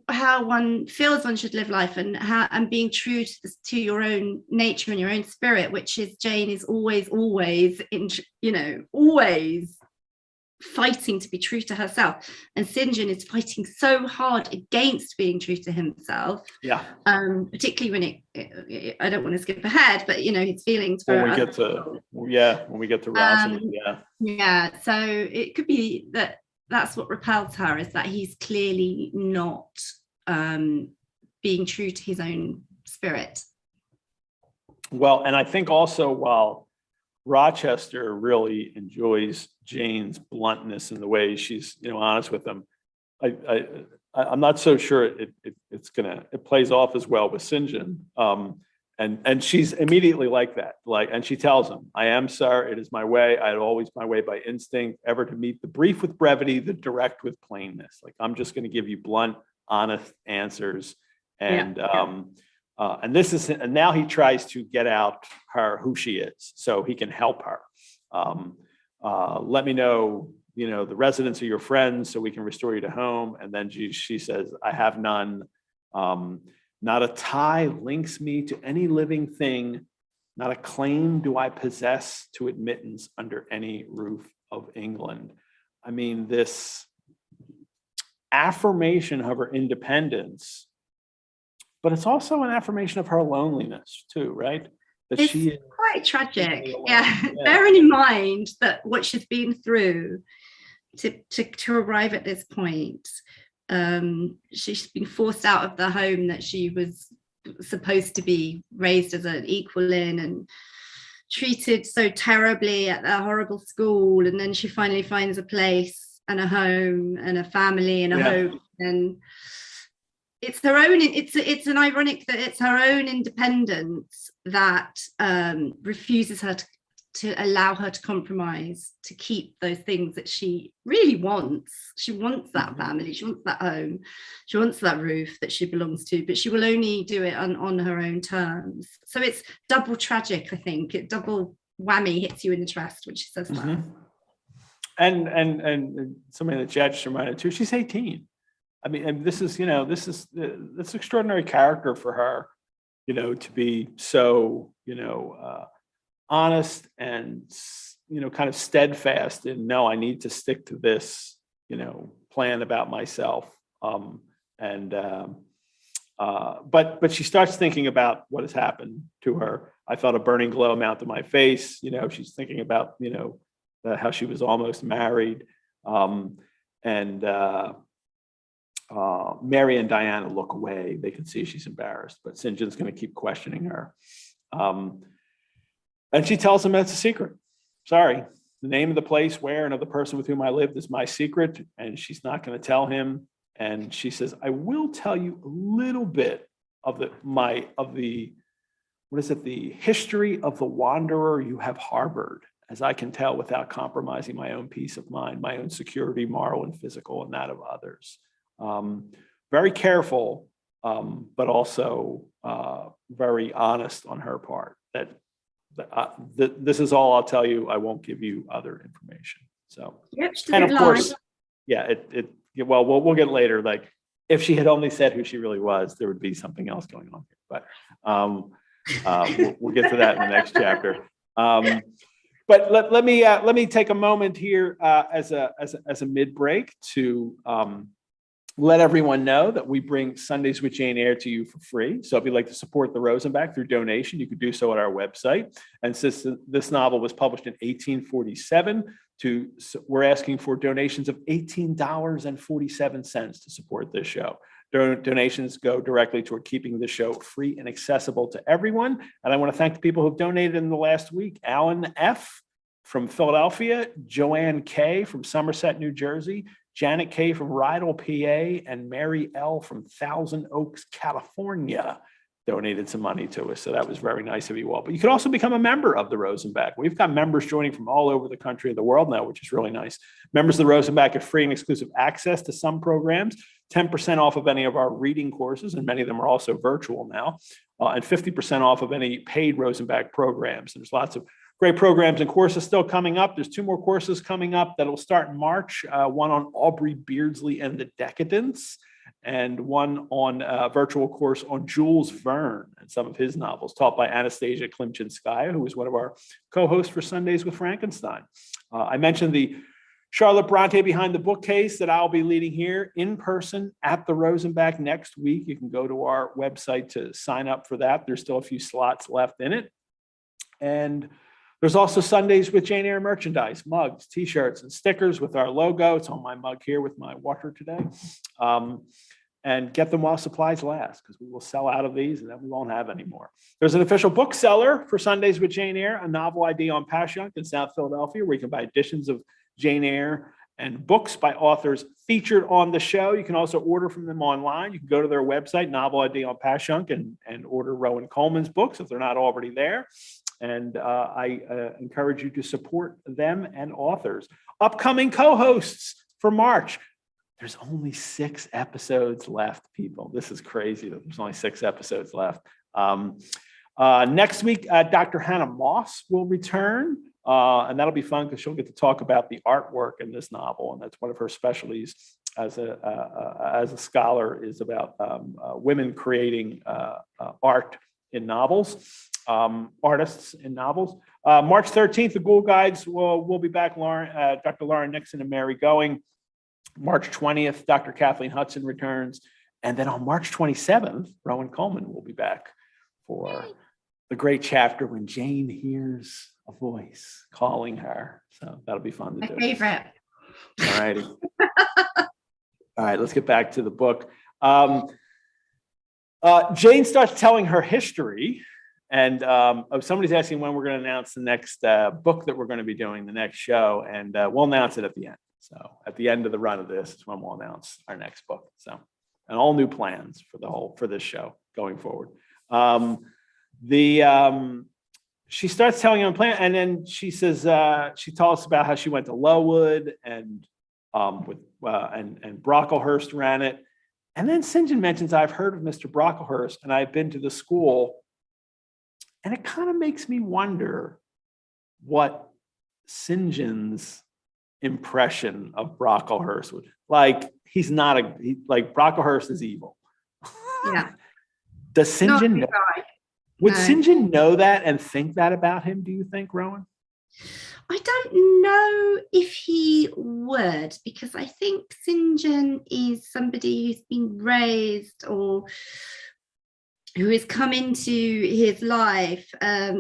how one feels one should live life and being true to your own nature and your own spirit, which is Jane is always fighting to be true to herself, and St. John is fighting so hard against being true to himself. Particularly when I don't want to skip ahead, but his feelings for when we get to Rosamond. So it could be that's what repels her, is that he's clearly not being true to his own spirit. Well, and I think also, while Rochester really enjoys Jane's bluntness in the way she's, honest with him, I'm not so sure it plays off as well with St. John. And she's immediately like that. And she tells him, "I am, sir, it is my way. I had always my way by instinct, ever to meet the brief with brevity, the direct with plainness." I'm just going to give you blunt, honest answers. And and now he tries to get out her who she is, so he can help her. Let me know, the residence of your friends, so we can restore you to home. And then she says, "I have none. Not a tie links me to any living thing. Not a claim do I possess to admittance under any roof of England." I mean, this affirmation of her independence, but it's also an affirmation of her loneliness too, right? That it's she is quite tragic. Bearing in mind that what she's been through to arrive at this point. She's been forced out of the home that she was supposed to be raised as an equal in, and treated so terribly at that horrible school, and then she finally finds a place and a home and a family and a home, and it's her own. It's an ironic that it's her own independence that refuses her to allow her to compromise, to keep those things that she really wants. She wants that family, she wants that home, she wants that roof that she belongs to, but she will only do it on her own terms. So it's double tragic, I think. It double whammy hits you in the chest when she says that. And somebody in the chat just reminded too, she's 18. I mean, and this is extraordinary character for her, to be so, honest and, kind of steadfast in, no, I need to stick to this, plan about myself. But she starts thinking about what has happened to her. I felt a burning glow mount to my face. She's thinking about, how she was almost married. Mary and Diana look away. They can see she's embarrassed, but St. John's going to keep questioning her. And she tells him that's a secret. Sorry, the name of the place where and of the person with whom I lived is my secret, and she's not going to tell him. And she says, I will tell you a little bit of the history of the wanderer you have harbored, as I can tell without compromising my own peace of mind, my own security, moral and physical, and that of others. Very careful, but also very honest on her part, that this is all I'll tell you. I won't give you other information. So, and of course, well, we'll get later. Like, if she had only said who she really was, there would be something else going on here. But we'll get to that in the next chapter. But let me take a moment here as a mid break to let everyone know that we bring Sundays with Jane Eyre to you for free. So if you'd like to support the Rosenbach through donation, you could do so at our website. And since this novel was published in 1847, we're asking for donations of $18.47 to support this show. Donations go directly toward keeping the show free and accessible to everyone. And I want to thank the people who've donated in the last week: Alan F. from Philadelphia, Joanne K. from Somerset, New Jersey, Janet K. from Rydal, PA, and Mary L. from Thousand Oaks, California, donated some money to us. So that was very nice of you all. But you can also become a member of the Rosenbach. We've got members joining from all over the country and the world now, which is really nice. Members of the Rosenbach get free and exclusive access to some programs, 10% off of any of our reading courses, and many of them are also virtual now, and 50% off of any paid Rosenbach programs. And there's lots of great programs and courses still coming up. There's 2 more courses coming up that will start in March, one on Aubrey Beardsley and the Decadence, and one on a virtual course on Jules Verne and some of his novels, taught by Anastasia Klimchinskaya, who was one of our co-hosts for Sundays with Frankenstein. I mentioned the Charlotte Bronte Behind the Bookcase that I'll be leading here in person at the Rosenbach next week. You can go to our website to sign up for that. There's still a few slots left in it. And there's also Sundays with Jane Eyre merchandise, mugs, t-shirts, and stickers with our logo. It's on my mug here with my water today. And get them while supplies last, because we will sell out of these and then we won't have any more. There's an official bookseller for Sundays with Jane Eyre, a novel ID on Passyunk in South Philadelphia, where you can buy editions of Jane Eyre and books by authors featured on the show. You can also order from them online. You can go to their website, Novel ID on Passyunk, and order Rowan Coleman's books if they're not already there. And I encourage you to support them and authors. Upcoming co-hosts for March. There's only 6 episodes left, people. This is crazy that there's only 6 episodes left. Next week, Dr. Hannah Moss will return, and that'll be fun because she'll get to talk about the artwork in this novel, and that's one of her specialties as a scholar, is about women creating art in novels, artists in novels. March 13th, the Ghoul Guides will be back. Dr. Lauren Nixon and Mary Going. March 20th, Dr. Kathleen Hudson returns. And then on March 27th, Rowan Coleman will be back for the great chapter when Jane hears a voice calling her. So that'll be fun to do. My favorite. All righty. All right, let's get back to the book. Jane starts telling her history. And somebody's asking when we're going to announce the next book that we're going to be doing, the next show. And we'll announce it at the end. So at the end of the run of this is when we'll announce our next book. So, and all new plans for this show going forward. she starts telling him a plan, and then she says she tells us about how she went to Lowood and Brocklehurst ran it. And then St. John mentions, I've heard of Mr. Brocklehurst and I've been to the school. And it kind of makes me wonder what St. John's impression of Brocklehurst would like. He's not like Brocklehurst is evil. Yeah. Does St. John know? Would St. John know that and think that about him, do you think, Rowan? I don't know if he would, because I think St. John is somebody who's been raised or who has come into his life as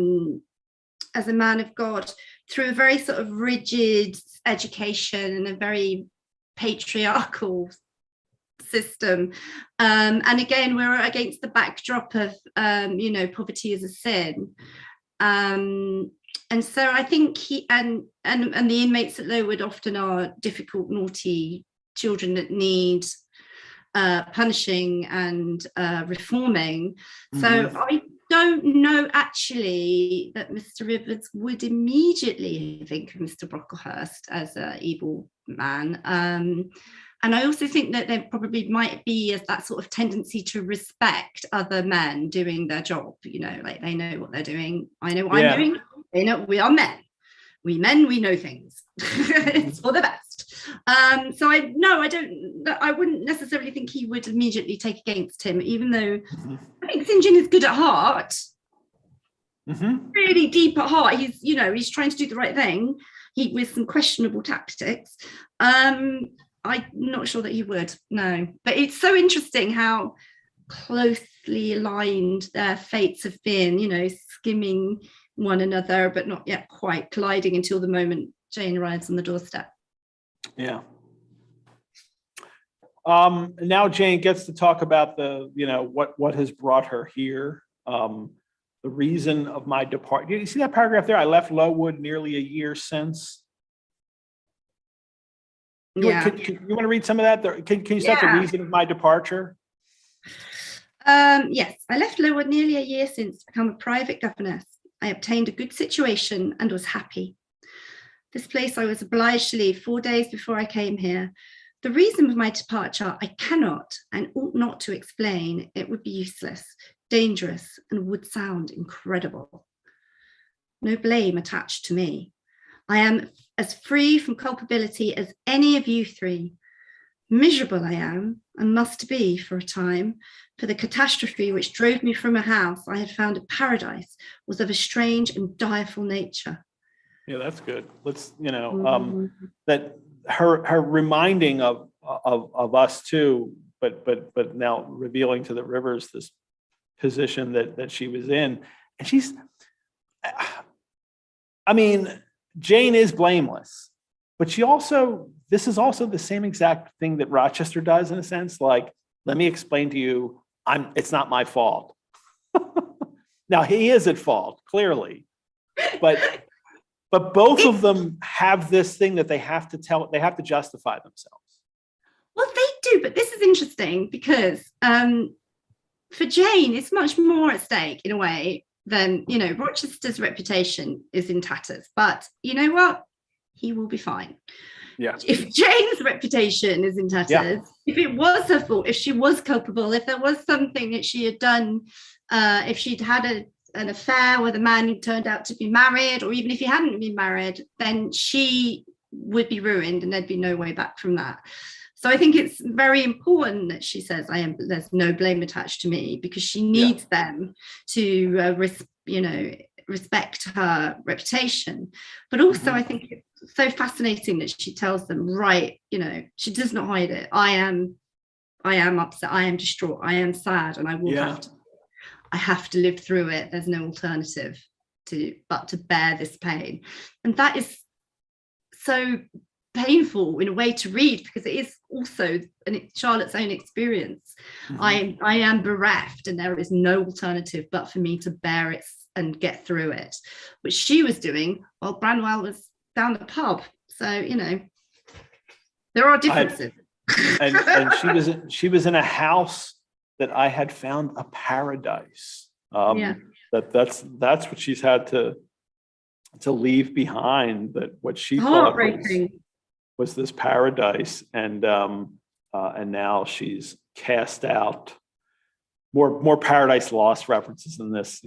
a man of God through a very sort of rigid education and a very patriarchal system. And again, we're against the backdrop of, poverty is a sin. And so I think he and the inmates at Lowood often are difficult, naughty children that need punishing and reforming. So I don't know actually that Mr. Rivers would immediately think of Mr. Brocklehurst as an evil man. And I also think that there probably might be that sort of tendency to respect other men doing their job, like they know what they're doing. I know what I'm doing. They know we are men. We know things. It's for the best. So I wouldn't necessarily think he would immediately take against him, even though I think St. John is good at heart. Really deep at heart. He's trying to do the right thing. With some questionable tactics. I'm not sure that he would, no. But it's so interesting how closely aligned their fates have been, skimming one another, but not yet quite colliding until the moment Jane arrives on the doorstep. Yeah. Now Jane gets to talk about what has brought her here. The reason of my departure. You see that paragraph there? I left Lowood nearly a year since. Yeah. You want to read some of that? Can you set the reason of my departure? Yes, I left Lowood nearly a year since to become a private governess. I obtained a good situation and was happy. This place I was obliged to leave 4 days before I came here. The reason of my departure I cannot and ought not to explain. It would be useless, dangerous, and would sound incredible. No blame attached to me. I am as free from culpability as any of you three. Miserable I am, and must be for a time, for the catastrophe which drove me from a house I had found a paradise was of a strange and direful nature. Yeah, that's good. Let's, that her reminding of us too, but now revealing to the Rivers this position that she was in, and Jane is blameless, but this is also the same exact thing that Rochester does in a sense. Like, let me explain to you, it's not my fault. Now he is at fault, clearly, but both of them have this thing that they have to justify themselves. Well, they do, but this is interesting because for Jane, it's much more at stake in a way than, Rochester's reputation is in tatters, but you know what? He will be fine. Yeah. If Jane's reputation is in tatters, if it was her fault, if she was culpable, if there was something that she had done, if she'd had an affair with a man who turned out to be married, or even if he hadn't been married, then she would be ruined and there'd be no way back from that. So I think it's very important that she says, there's no blame attached to me, because she needs them to, respect her reputation. But also I think it's so fascinating that she tells them, right, she does not hide it. I am upset. I am distraught. I am sad, and I have to live through it. There's no alternative but to bear this pain. And that is so painful in a way to read, because it is also Charlotte's own experience. I am bereft, and there is no alternative but for me to bear it and get through it, which she was doing while Branwell was down the pub. So there are differences. And she was in a house that I had found a paradise. that's what she's had to leave behind, that what she thought was this paradise, and now she's cast out. More Paradise Lost references in this,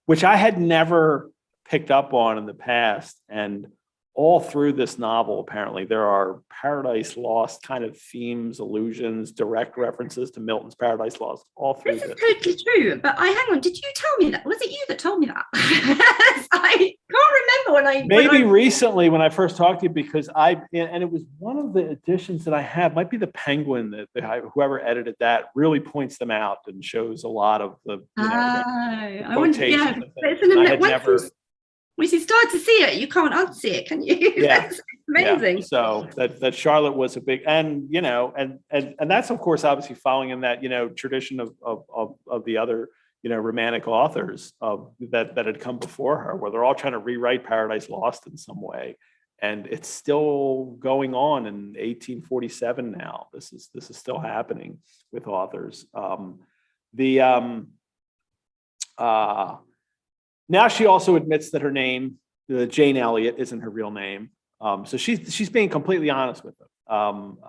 which I had never picked up on in the past. And all through this novel, apparently, there are Paradise Lost kind of themes, allusions, direct references to Milton's Paradise Lost all through this. This is totally true, but hang on, did you tell me that? Was it you that told me that? I can't remember recently when I first talked to you, because and it was one of the editions that I have, might be the Penguin, that whoever edited that really points them out and shows a lot of the quotations. Once you start to see it, you can't unsee it, can you? Yeah. That's amazing. Yeah. So that Charlotte was a big, and that's of course obviously following in that tradition of the other romantic authors that had come before her, where they're all trying to rewrite Paradise Lost in some way, and it's still going on in 1847 now. This is still happening with authors. Now she also admits that her name, Jane Elliott, isn't her real name. So she's being completely honest with them,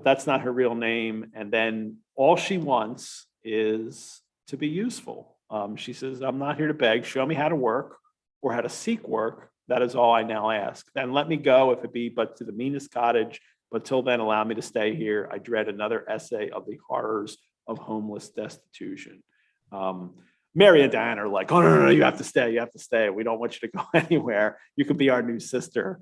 that's not her real name. And then all she wants is to be useful. She says, "I'm not here to beg. Show me how to work or how to seek work. That is all I now ask. Then let me go, if it be but to the meanest cottage. But till then, allow me to stay here. I dread another essay of the horrors of homeless destitution." Mary and Diana are like, "Oh, no, you have to stay. You have to stay. We don't want you to go anywhere. You could be our new sister."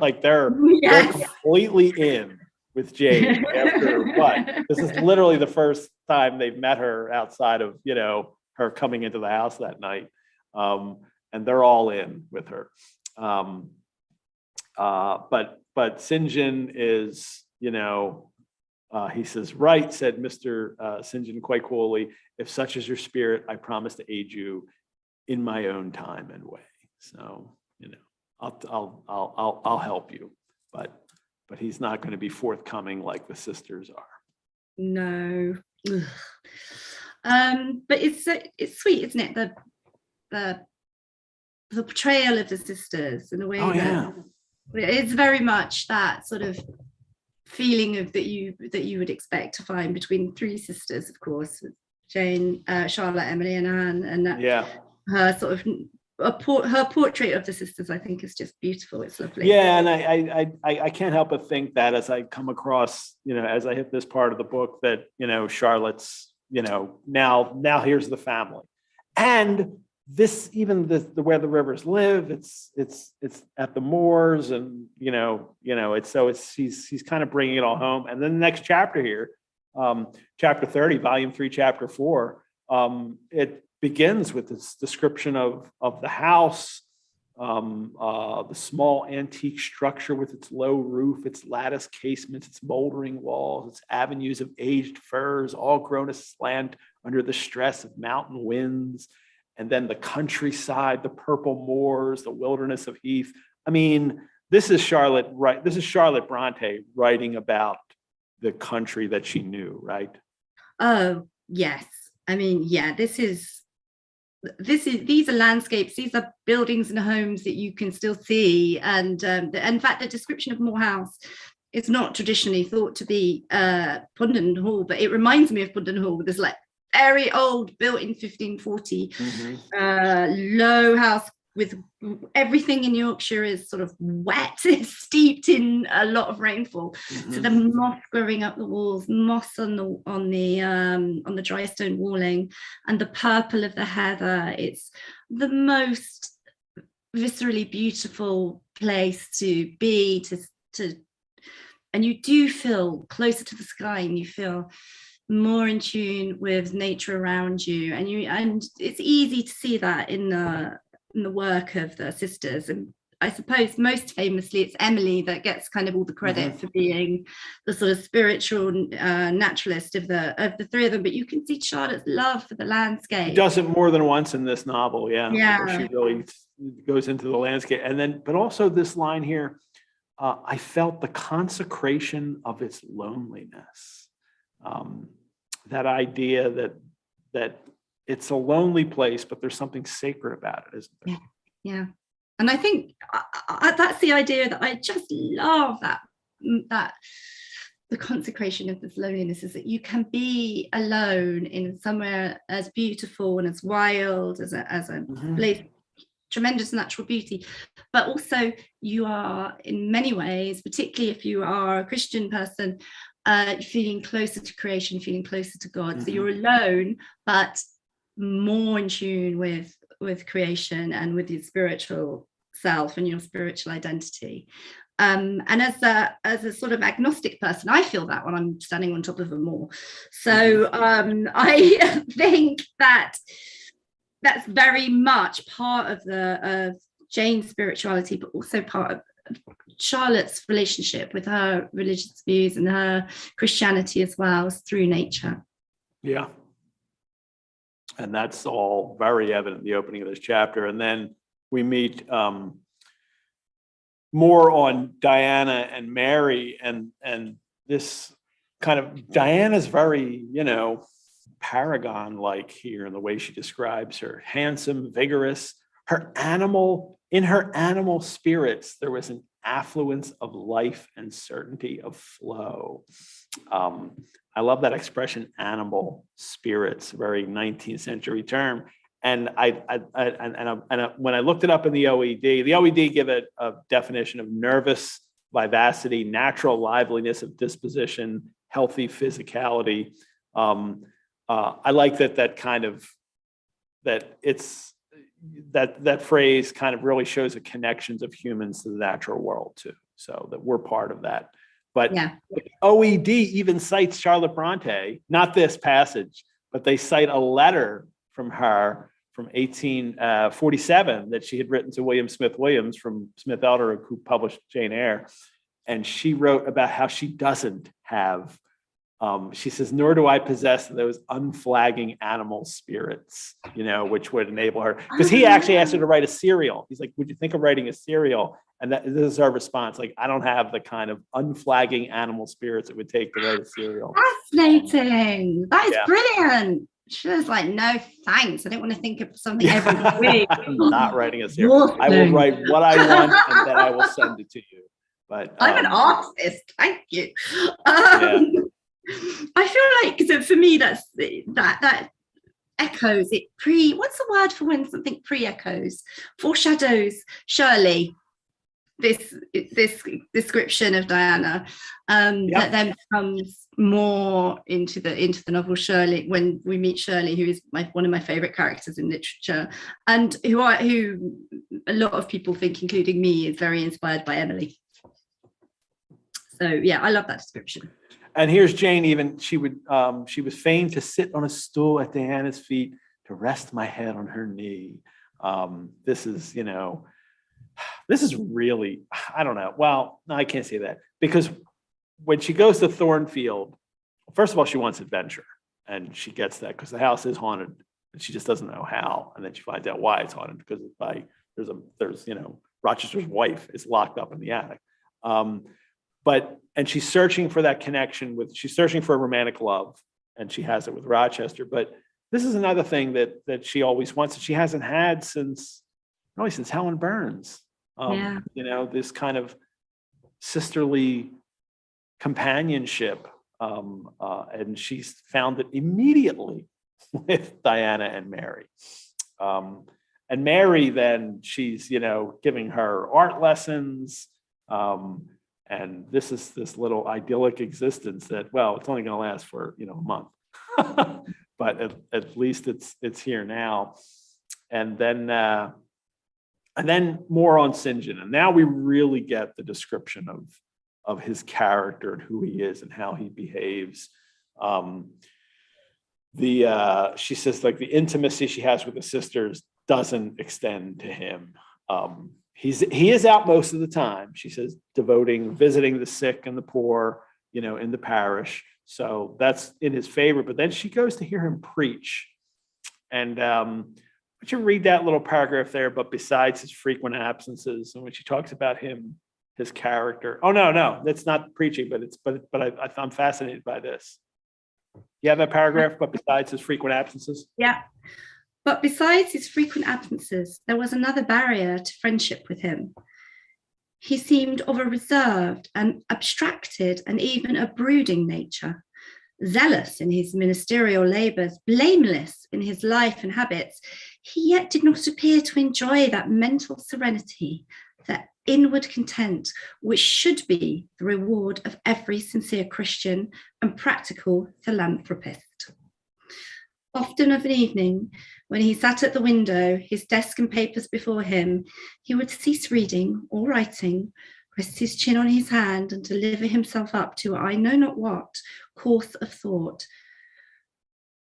Like they're completely in with Jane after what? This is literally the first time they've met her outside of, her coming into the house that night. And they're all in with her. But St. John is, he says, "Right," said Mr. St. John quite coolly, "if such is your spirit, I promise to aid you in my own time and way." So, I'll help you, but he's not going to be forthcoming like the sisters are. No. But it's sweet, isn't it? The portrayal of the sisters in a way that it's very much that sort of feeling of that you would expect to find between three sisters, of course, Jane, Charlotte, Emily, and Anne, and that her sort of her portrait of the sisters, I think, is just beautiful. It's lovely. Yeah, and I can't help but think that as I come across, as I hit this part of the book, that Charlotte's, now here's the family, and this, even the where the Rivers live, it's at the Moors, and he's kind of bringing it all home. And then the next chapter here, chapter 30, volume 3, chapter 4, it begins with this description of the house, the small antique structure with its low roof, its lattice casements, its moldering walls, its avenues of aged firs, all grown aslant under the stress of mountain winds. And then the countryside, the purple moors, the wilderness of heath. I mean, this is Charlotte Bronte writing about the country that she knew, right? Oh, yes. I mean, yeah, these are landscapes, these are buildings and homes that you can still see. And in fact, the description of Moor House is not traditionally thought to be Pundon Hall, but it reminds me of Pundon Hall. There's like very old, built in 1540, low house with everything in Yorkshire is sort of wet, it's steeped in a lot of rainfall. So the moss growing up the walls, moss on the dry stone walling, and the purple of the heather. It's the most viscerally beautiful place to be, and you do feel closer to the sky, and you feel more in tune with nature around you, and it's easy to see that in the work of the sisters. And I suppose most famously it's Emily that gets kind of all the credit for being the sort of spiritual naturalist of the three of them, but you can see Charlotte's love for the landscape. She does it more than once in this novel, where she really goes into the landscape. And then, but also this line here, I felt the consecration of its loneliness. That idea that it's a lonely place, but there's something sacred about it, isn't there? Yeah. And I think that's the idea that I just love, that the consecration of this loneliness is that you can be alone in somewhere as beautiful and as wild as a place, tremendous natural beauty, but also you are in many ways, particularly if you are a Christian person, feeling closer to creation, feeling closer to God. So you're alone, but more in tune with creation and with your spiritual self and your spiritual identity. And as a sort of agnostic person, I feel that when I'm standing on top of a moor. So I think that that's very much part of Jane's spirituality, but also part of Charlotte's relationship with her religious views and her Christianity as well, as through nature. Yeah. And that's all very evident in the opening of this chapter. And then we meet more on Diana and Mary, and this kind of, Diana's very, paragon-like here in the way she describes her, handsome, vigorous, in her animal spirits, there was an affluence of life and certainty of flow. I love that expression, animal spirits, very 19th century term. And when I looked it up in the OED give it a definition of nervous vivacity, natural liveliness of disposition, healthy physicality. I like that phrase kind of really shows the connections of humans to the natural world too. So that we're part of that. But yeah. OED even cites Charlotte Bronte, not this passage, but they cite a letter from her from 1847 that she had written to William Smith Williams from Smith Elder, who published Jane Eyre. And she wrote about how she doesn't have, she says, nor do I possess those unflagging animal spirits, which would enable her. Because he actually asked her to write a serial. He's like, would you think of writing a serial? And this is her response. Like, I don't have the kind of unflagging animal spirits it would take to write a serial. Fascinating. That is brilliant. She was like, no, thanks. I don't want to think of something every week. I'm not writing a serial. I will write what I want and then I will send it to you. But I'm an artist. Thank you. I feel like, so for me, that echoes it what's the word for when something pre-echoes, foreshadows, surely this description of Diana that then comes more into the novel Shirley, when we meet Shirley, who is one of my favorite characters in literature, and who a lot of people think, including me, is very inspired by Emily. So yeah, I love that description. And here's Jane. Even she was fain to sit on a stool at Diana's feet to rest my head on her knee. This is really, I don't know. Well, no, I can't say that, because when she goes to Thornfield, first of all, she wants adventure, and she gets that because the house is haunted, and she just doesn't know how. And then she finds out why it's haunted, because there's Rochester's wife is locked up in the attic. And she's searching for that connection she's searching for a romantic love, and she has it with Rochester. But this is another thing that she always wants, that she hasn't had since Helen Burns. This kind of sisterly companionship. And she's found it immediately with Diana and Mary. And Mary, then she's, giving her art lessons. And this is this little idyllic existence that, well, it's only going to last for, a month, but at least it's here now. And then more on St. John. And now we really get the description of his character and who he is and how he behaves. She says, like, the intimacy she has with the sisters doesn't extend to him. He is out most of the time, she says, visiting the sick and the poor, in the parish. So that's in his favor. But then she goes to hear him preach. And would you read that little paragraph there? But besides his frequent absences, and when she talks about him, his character. Oh, no, that's not preaching, but I'm fascinated by this. You have that paragraph, but besides his frequent absences? Yeah. But besides his frequent absences, there was another barrier to friendship with him. He seemed of a reserved and abstracted and even a brooding nature, zealous in his ministerial labours, blameless in his life and habits. He yet did not appear to enjoy that mental serenity, that inward content, which should be the reward of every sincere Christian and practical philanthropist. Often of an evening, when he sat at the window, his desk and papers before him, he would cease reading or writing, rest his chin on his hand, and deliver himself up to I know not what course of thought.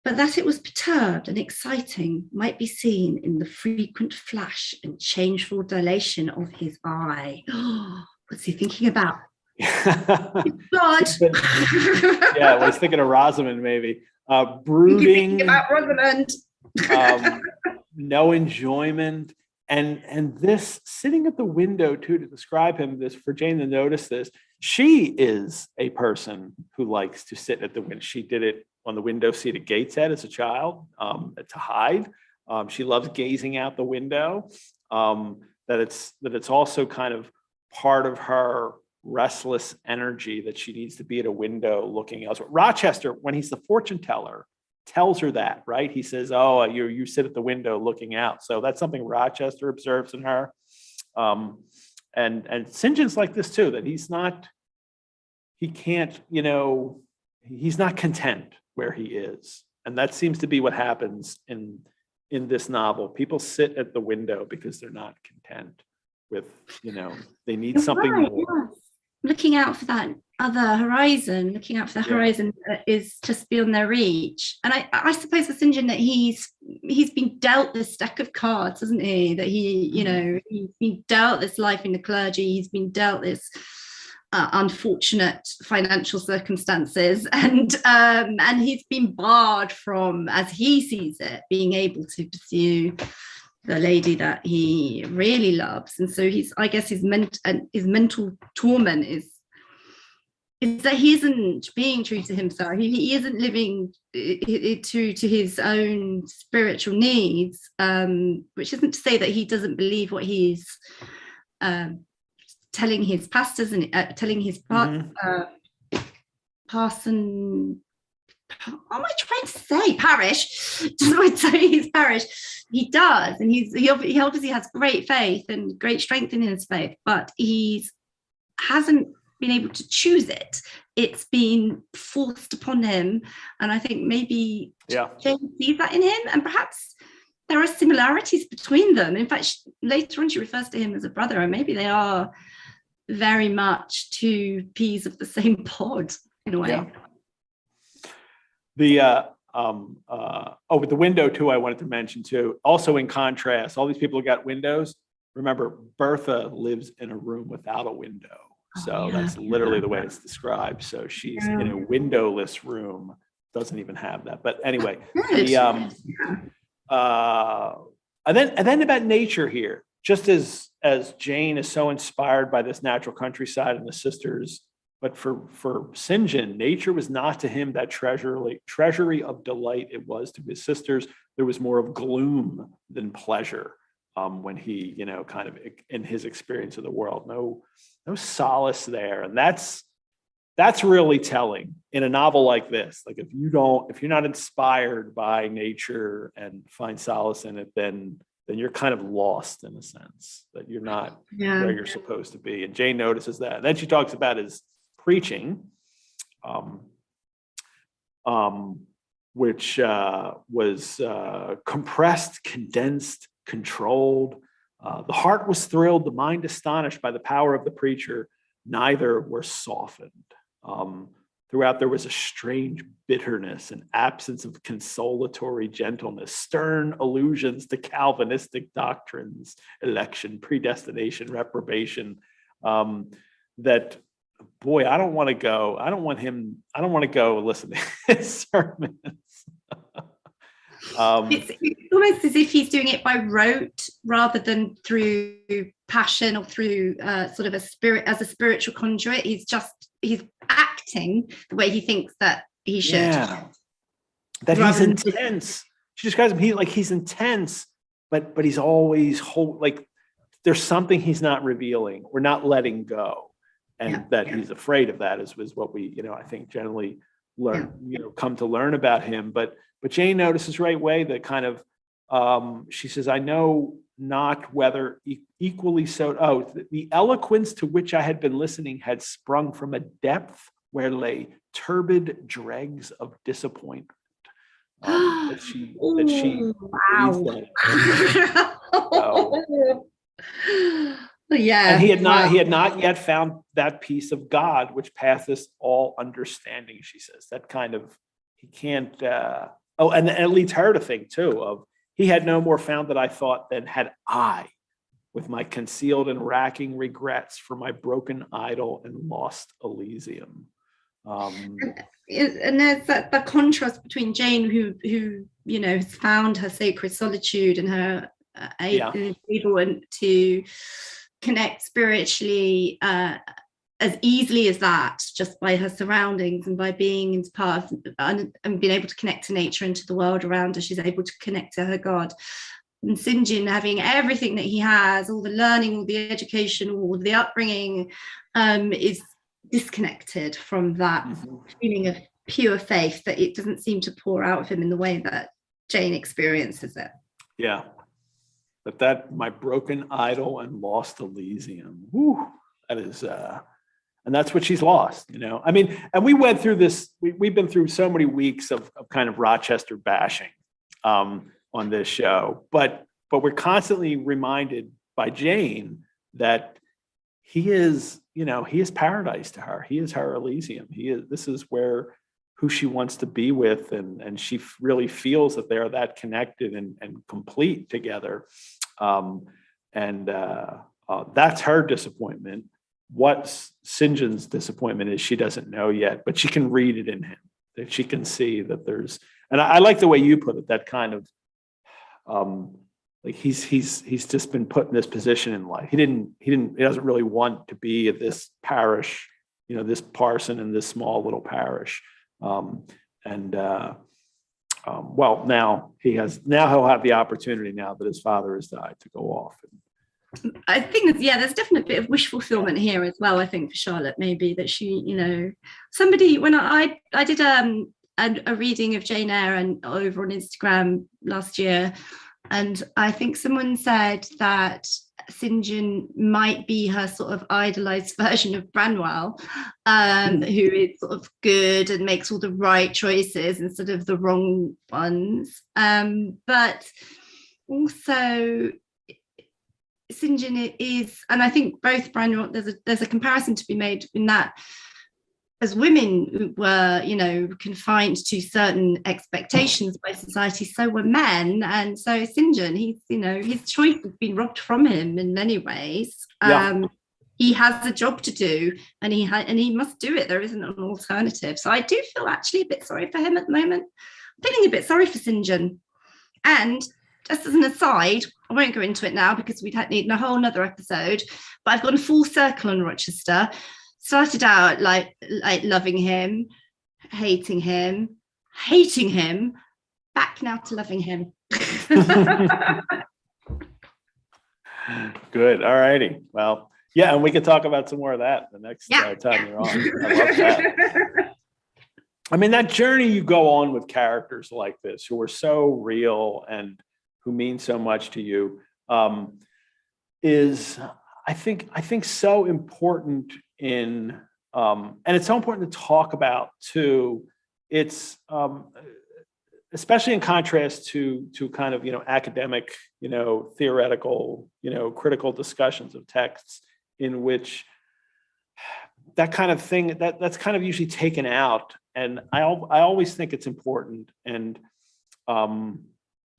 But that it was perturbed and exciting might be seen in the frequent flash and changeful dilation of his eye. What's he thinking about? God. Yeah, well, he's thinking of Rosamond, maybe. Brooding, about Rosamond. No enjoyment, and this sitting at the window too, to describe him, this for Jane to notice this. She is a person who likes to sit at the window. She did it on the window seat at Gateshead as a child, to hide. She loves gazing out the window. That it's also kind of part of her restless energy that she needs to be at a window looking elsewhere. Rochester, when he's the fortune teller, tells her that, right? He says, "Oh, you sit at the window looking out." So that's something Rochester observes in her. And St. John's like this too, that he's not content where he is. And that seems to be what happens in this novel. People sit at the window because they're not content with, they need something more. Yes. Looking out for that other horizon, horizon that is just beyond their reach. And I suppose for St. John that he's been dealt this stack of cards, hasn't he? That he's been dealt this life in the clergy, he's been dealt this unfortunate financial circumstances, and he's been barred from, as he sees it, being able to pursue the lady that he really loves. And so his mental torment is that he isn't being true to himself. He isn't living true to his own spiritual needs, which isn't to say that he doesn't believe what he's telling his pastors and telling his parson. What am I trying to say? Parish. Just want to say his parish. He does, and he obviously has great faith and great strength in his faith, but he hasn't been able to choose it. It's been forced upon him, and I think maybe Jane sees that in him, and perhaps there are similarities between them. In fact, later on she refers to him as a brother, and maybe they are very much two peas of the same pod in a way. Yeah. With the window too, I wanted to mention too, also in contrast, all these people who got windows, remember Bertha lives in a room without a window. So that's literally the way it's described. So she's in a windowless room, doesn't even have that. But anyway, and then about nature here, just as Jane is so inspired by this natural countryside and the sisters, but for St. John, nature was not to him that treasury of delight it was to his sisters. There was more of gloom than pleasure when he, kind of in his experience of the world. No solace there, and that's really telling in a novel like this. Like if you're not inspired by nature and find solace in it, then you're kind of lost in a sense that you're not where you're supposed to be. And Jane notices that. And then she talks about his preaching, which was compressed, condensed, controlled. The heart was thrilled, the mind astonished by the power of the preacher. Neither were softened. Throughout there was a strange bitterness, an absence of consolatory gentleness, stern allusions to Calvinistic doctrines, election, predestination, reprobation, that, boy, I don't want to go listen to his sermons. It's almost as if he's doing it by rote rather than through passion or through sort of a spiritual conduit. He's acting the way he thinks that he should. Yeah. That he's intense. She describes him, he's intense, but he's always there's something he's not revealing or not letting go. And that he's afraid of that is what we, I think generally learn, come to learn about him. But Jane notices right away that kind of, she says, I know not whether equally so. Oh, the eloquence to which I had been listening had sprung from a depth where lay turbid dregs of disappointment. That she wow. Yeah. And he had not yet found that peace of God which passeth all understanding, she says. That kind of, he can't, and it leads her to think too of, he had no more found that I thought than had I, with my concealed and racking regrets for my broken idol and lost Elysium. And there's that contrast between Jane, who has found her sacred solitude and her able to connect spiritually as easily as that, just by her surroundings and by being in part of, and being able to connect to nature and to the world around her. She's able to connect to her God. And St. John, having everything that he has, all the learning, all the education, all the upbringing, is disconnected from that feeling of pure faith, that it doesn't seem to pour out of him in the way that Jane experiences it. Yeah. But that, my broken idol and lost Elysium, whew, that is, and that's what she's lost, I mean, and we went through this, we've been through so many weeks of kind of Rochester bashing on this show, but we're constantly reminded by Jane that he is paradise to her. He is her Elysium. This is who she wants to be with, and she really feels that they're that connected and complete together. That's her disappointment. What St. John's disappointment is, she doesn't know yet, but she can read it in him. That she can see that there's, and I like the way you put it, that kind of, like he's just been put in this position in life. He doesn't really want to be at this parish, this parson in this small little parish. Well, now he'll have the opportunity, now that his father has died, to go off. I think there's definitely a bit of wish fulfillment here as well. I think for Charlotte, maybe that she, somebody, when I did a reading of Jane Eyre and over on Instagram last year, and I think someone said that St. John might be her sort of idolized version of Branwell, who is sort of good and makes all the right choices instead of the wrong ones. But also St. John is, and I think both Branwell, there's a comparison to be made in that, as women were, confined to certain expectations by society, so were men. And so St. John, his choice has been robbed from him in many ways. He has a job to do, and he must do it. There isn't an alternative. So I do feel actually a bit sorry for him at the moment. I'm feeling a bit sorry for St. John. And just as an aside, I won't go into it now because we'd need a whole nother episode, but I've gone full circle on Rochester. Started out like loving him, hating him, back now to loving him. Good. All righty. Well, yeah, and we can talk about some more of that the next time you're on. I love that. I mean, that journey you go on with characters like this, who are so real and who mean so much to you, is, I think so important in, and it's so important to talk about too. It's especially in contrast to kind of academic, theoretical, critical discussions of texts, in which that kind of thing that's kind of usually taken out. And I always think it's important. And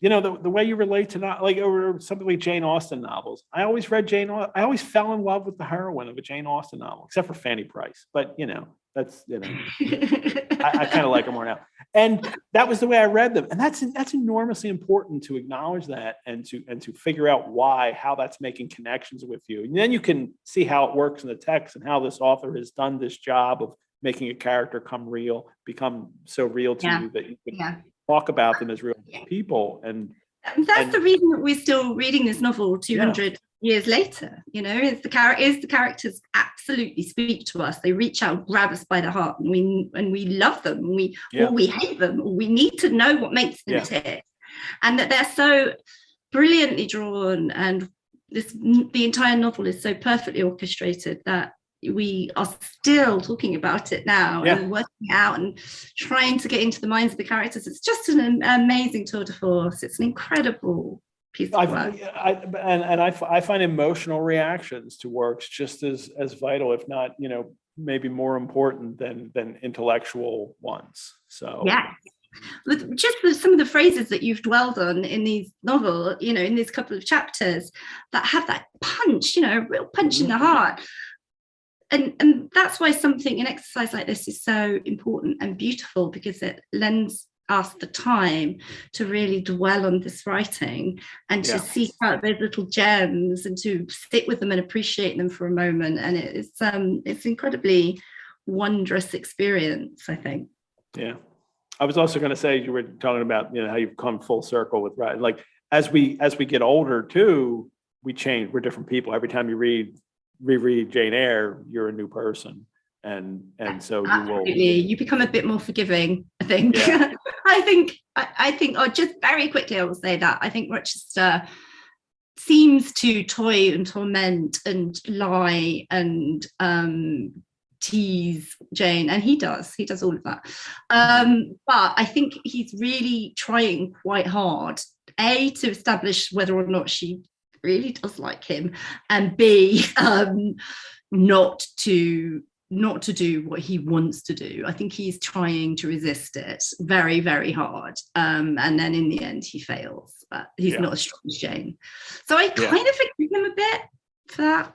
the way you relate to or something like Jane Austen novels. I always fell in love with the heroine of a Jane Austen novel, except for Fanny Price. But that's I kind of like her more now. And that was the way I read them. And that's enormously important to acknowledge that and to figure out how that's making connections with you. And then you can see how it works in the text and how this author has done this job of making a character become so real to you that you can talk about them as real people. And that's the reason that we're still reading this novel 200 years later. Is the characters absolutely speak to us. They reach out, grab us by the heart, and we love them. Or we hate them, or we need to know what makes them tick. And that they're so brilliantly drawn, and the entire novel is so perfectly orchestrated that we are still talking about it now and working out and trying to get into the minds of the characters. It's just an amazing tour de force. It's an incredible piece of work. I find emotional reactions to works just as vital, if not, maybe more important than intellectual ones. So with some of the phrases that you've dwelled on in these novel, in these couple of chapters that have that punch, a real punch in the heart. And that's why an exercise like this is so important and beautiful, because it lends us the time to really dwell on this writing and to seek out those little gems and to sit with them and appreciate them for a moment. And it's incredibly wondrous experience, I think. Yeah. I was also going to say, you were talking about, how you've come full circle with writing. Like as we get older too, we change. We're different people. Every time you reread Jane Eyre, you're a new person, and so you become a bit more forgiving, I think. I think just very quickly, I will say that I think Rochester seems to toy and torment and lie and tease Jane, and he does all of that, but I think he's really trying quite hard to establish whether or not she really does like him, and B, not to do what he wants to do. I think he's trying to resist it very, very hard, and then in the end he fails, but he's not as strong as Jane, so I kind of forgive him a bit for that.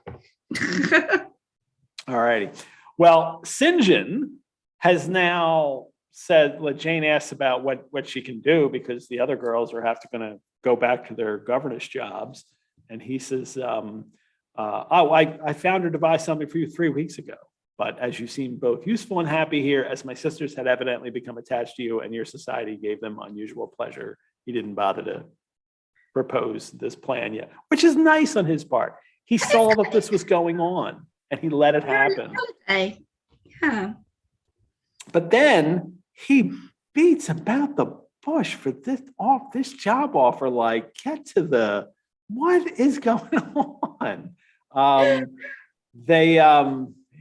All righty. Well, St. John has now said, Jane asks about what she can do, because the other girls are going to go back to their governess jobs. And he says, I found her to buy something for you 3 weeks ago. But as you seem both useful and happy here, as my sisters had evidently become attached to you and your society gave them unusual pleasure, he didn't bother to propose this plan yet, which is nice on his part. He saw that this was going on and he let it happen. Yeah. But then he beats about the bush for this job offer. Like, get to what is going on?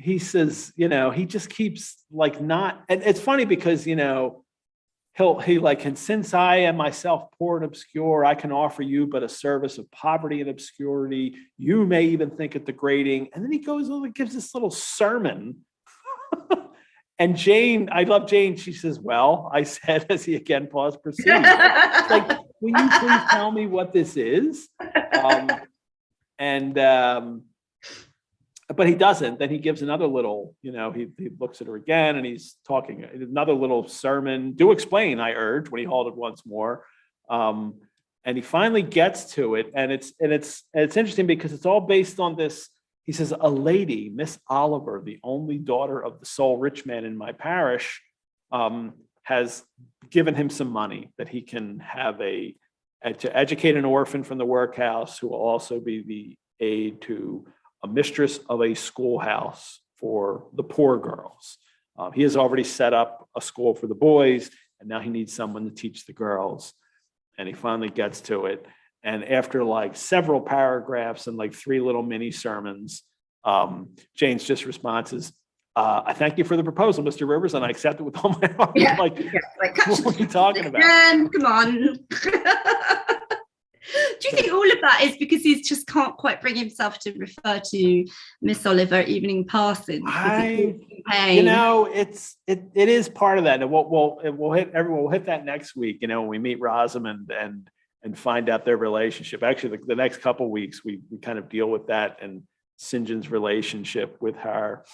He says, he just keeps not, and it's funny because, and since I am myself poor and obscure, I can offer you but a service of poverty and obscurity. You may even think it degrading. And then he goes over and gives this little sermon. And Jane, I love Jane. She says, well, I said, as he again paused, proceed. Will you please tell me what this is? But he doesn't. Then he gives another little, he looks at her again and he's talking another little sermon. Do explain, I urge, when he halted once more. And he finally gets to it. And it's interesting because it's all based on this. He says, a lady, Miss Oliver, the only daughter of the sole rich man in my parish, has given him some money that he can have to educate an orphan from the workhouse, who will also be the aid to a mistress of a schoolhouse for the poor girls. He has already set up a school for the boys, and now he needs someone to teach the girls. And he finally gets to it. And after several paragraphs and 3 little mini sermons, Jane's just response is, I thank you for the proposal, Mr. Rivers, and I accept it with all my heart. What are you talking about? Come on. Do you think all of that is because he just can't quite bring himself to refer to Miss Oliver evening passing? It is part of that, and we'll hit that next week. When we meet Rosamond and find out their relationship. Actually, the next couple of weeks we kind of deal with that and St. John's relationship with her.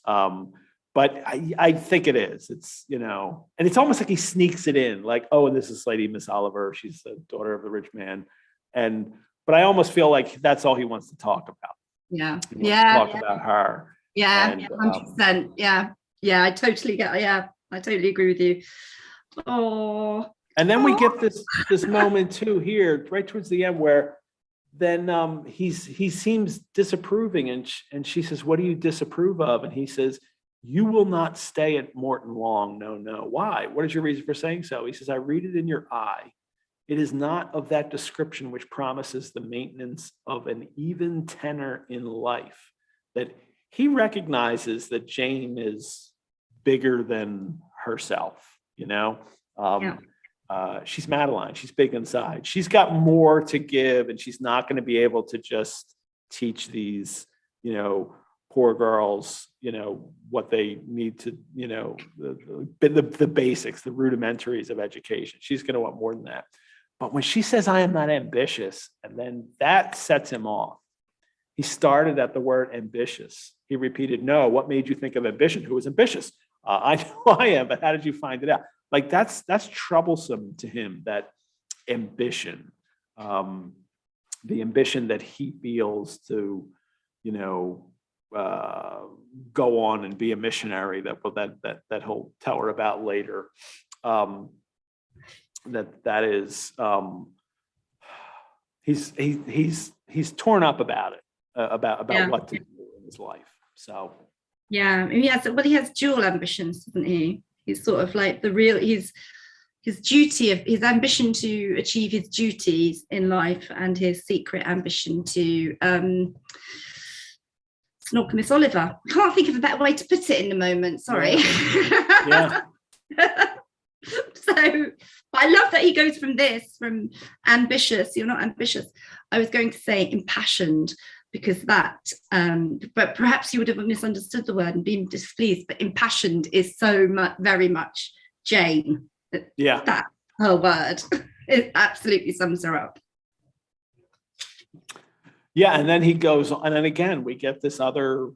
But I think it is. It's and it's almost like he sneaks it in, and this is Lady Miss Oliver. She's the daughter of the rich man. But I almost feel like that's all he wants to talk about. Yeah. Talk about her. Yeah. 100%. Yeah. Yeah, I totally get. Yeah, I totally agree with you. Oh. And then we get this moment too here, right towards the end, where then he seems disapproving, and she says, "What do you disapprove of?" And he says, "You will not stay at Morton long. No, no. Why? What is your reason for saying so?" He says, "I read it in your eye. It is not of that description which promises the maintenance of an even tenor in life." That he recognizes that Jane is bigger than herself, you know. She's Madeline. She's big inside. She's got more to give, and she's not going to be able to just teach these, poor girls, what they need to, the basics, the rudimentaries of education. She's going to want more than that. But when she says, "I am not ambitious," and then that sets him off. He started at the word ambitious. He repeated, "No, what made you think of ambition? Who was ambitious? I know I am, but how did you find it out?" Like that's troublesome to him, that ambition, the ambition that he feels to, go on and be a missionary that he'll tell her about later. That is, he's torn up about it, about what to do in his life. So yeah, he has dual ambitions, doesn't he? He's sort of like his ambition to achieve his duties in life, and his secret ambition to snork Miss Oliver. I can't think of a better way to put it in the moment. Sorry. Yeah. So I love that he goes from ambitious. You're not ambitious. I was going to say impassioned, because that, but perhaps you would have misunderstood the word and been displeased, but impassioned is very much Jane. Yeah. That her word. It absolutely sums her up. Yeah, and then he goes, and then again, we get a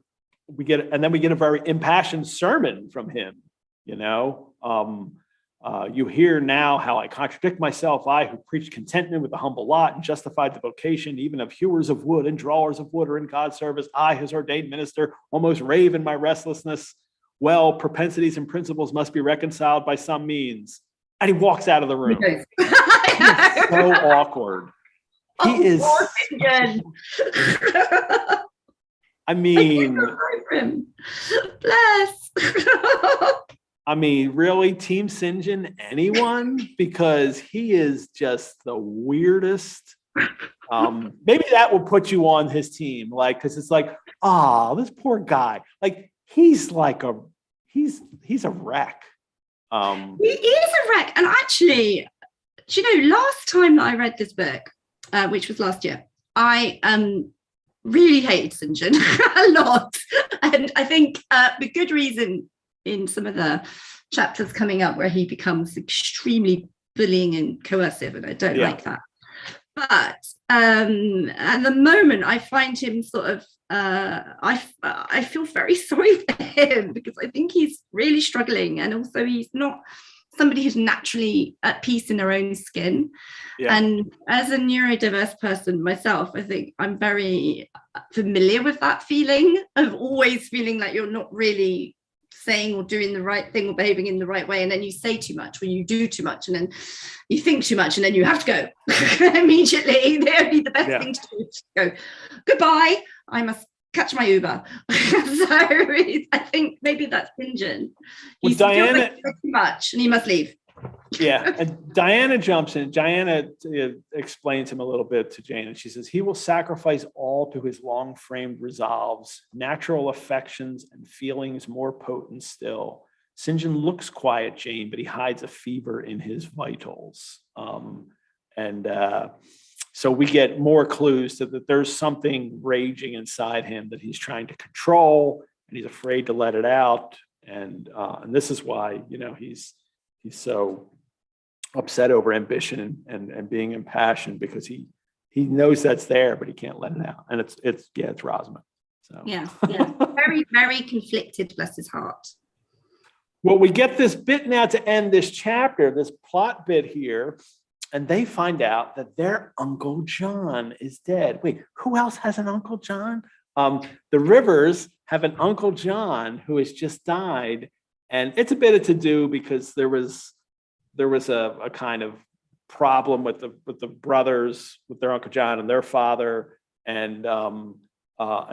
very impassioned sermon from him, you hear now how I contradict myself, I who preach contentment with the humble lot and justified the vocation even of hewers of wood and drawers of wood, or in God's service, I, his ordained minister, almost rave in my restlessness. Well, propensities and principles must be reconciled by some means. And he walks out of the room. He's so awkward. He is. I mean, bless. I mean, really, Team St. John, anyone? Because he is just the weirdest. Maybe that will put you on his team, because it's like, this poor guy. Like he's a wreck. He is a wreck, and actually, last time that I read this book, which was last year, I really hated St. John a lot, and I think for good reason. In some of the chapters coming up, where he becomes extremely bullying and coercive, and I don't like that. But at the moment, I find him sort of, I feel very sorry for him, because I think he's really struggling, and also he's not somebody who's naturally at peace in their own skin. Yeah. And as a neurodiverse person myself, I think I'm very familiar with that feeling of always feeling like you're not really saying or doing the right thing or behaving in the right way, and then you say too much, or you do too much, and then you think too much, and then you have to go immediately. The best thing to do is go, goodbye, I must catch my Uber. So I think maybe that's St. John. He's Diana too much, and he must leave. Yeah, and Diana jumps in. Diana explains him a little bit to Jane, and she says, he will sacrifice all to his long-framed resolves, natural affections and feelings more potent still. St. John looks quiet, Jane, but he hides a fever in his vitals. So we get more clues that there's something raging inside him that he's trying to control, and he's afraid to let it out. And this is why, he's so upset over ambition and being impassioned, because he knows that's there, but he can't let it out. And it's Rosamond. So yeah. Very, very conflicted, bless his heart. Well, we get this bit now to end this chapter, this plot bit here, and they find out that their Uncle John is dead. Wait, who else has an Uncle John? The Rivers have an Uncle John who has just died, and it's a bit of to do because there was a kind of problem with the brothers, with their Uncle John and their father, and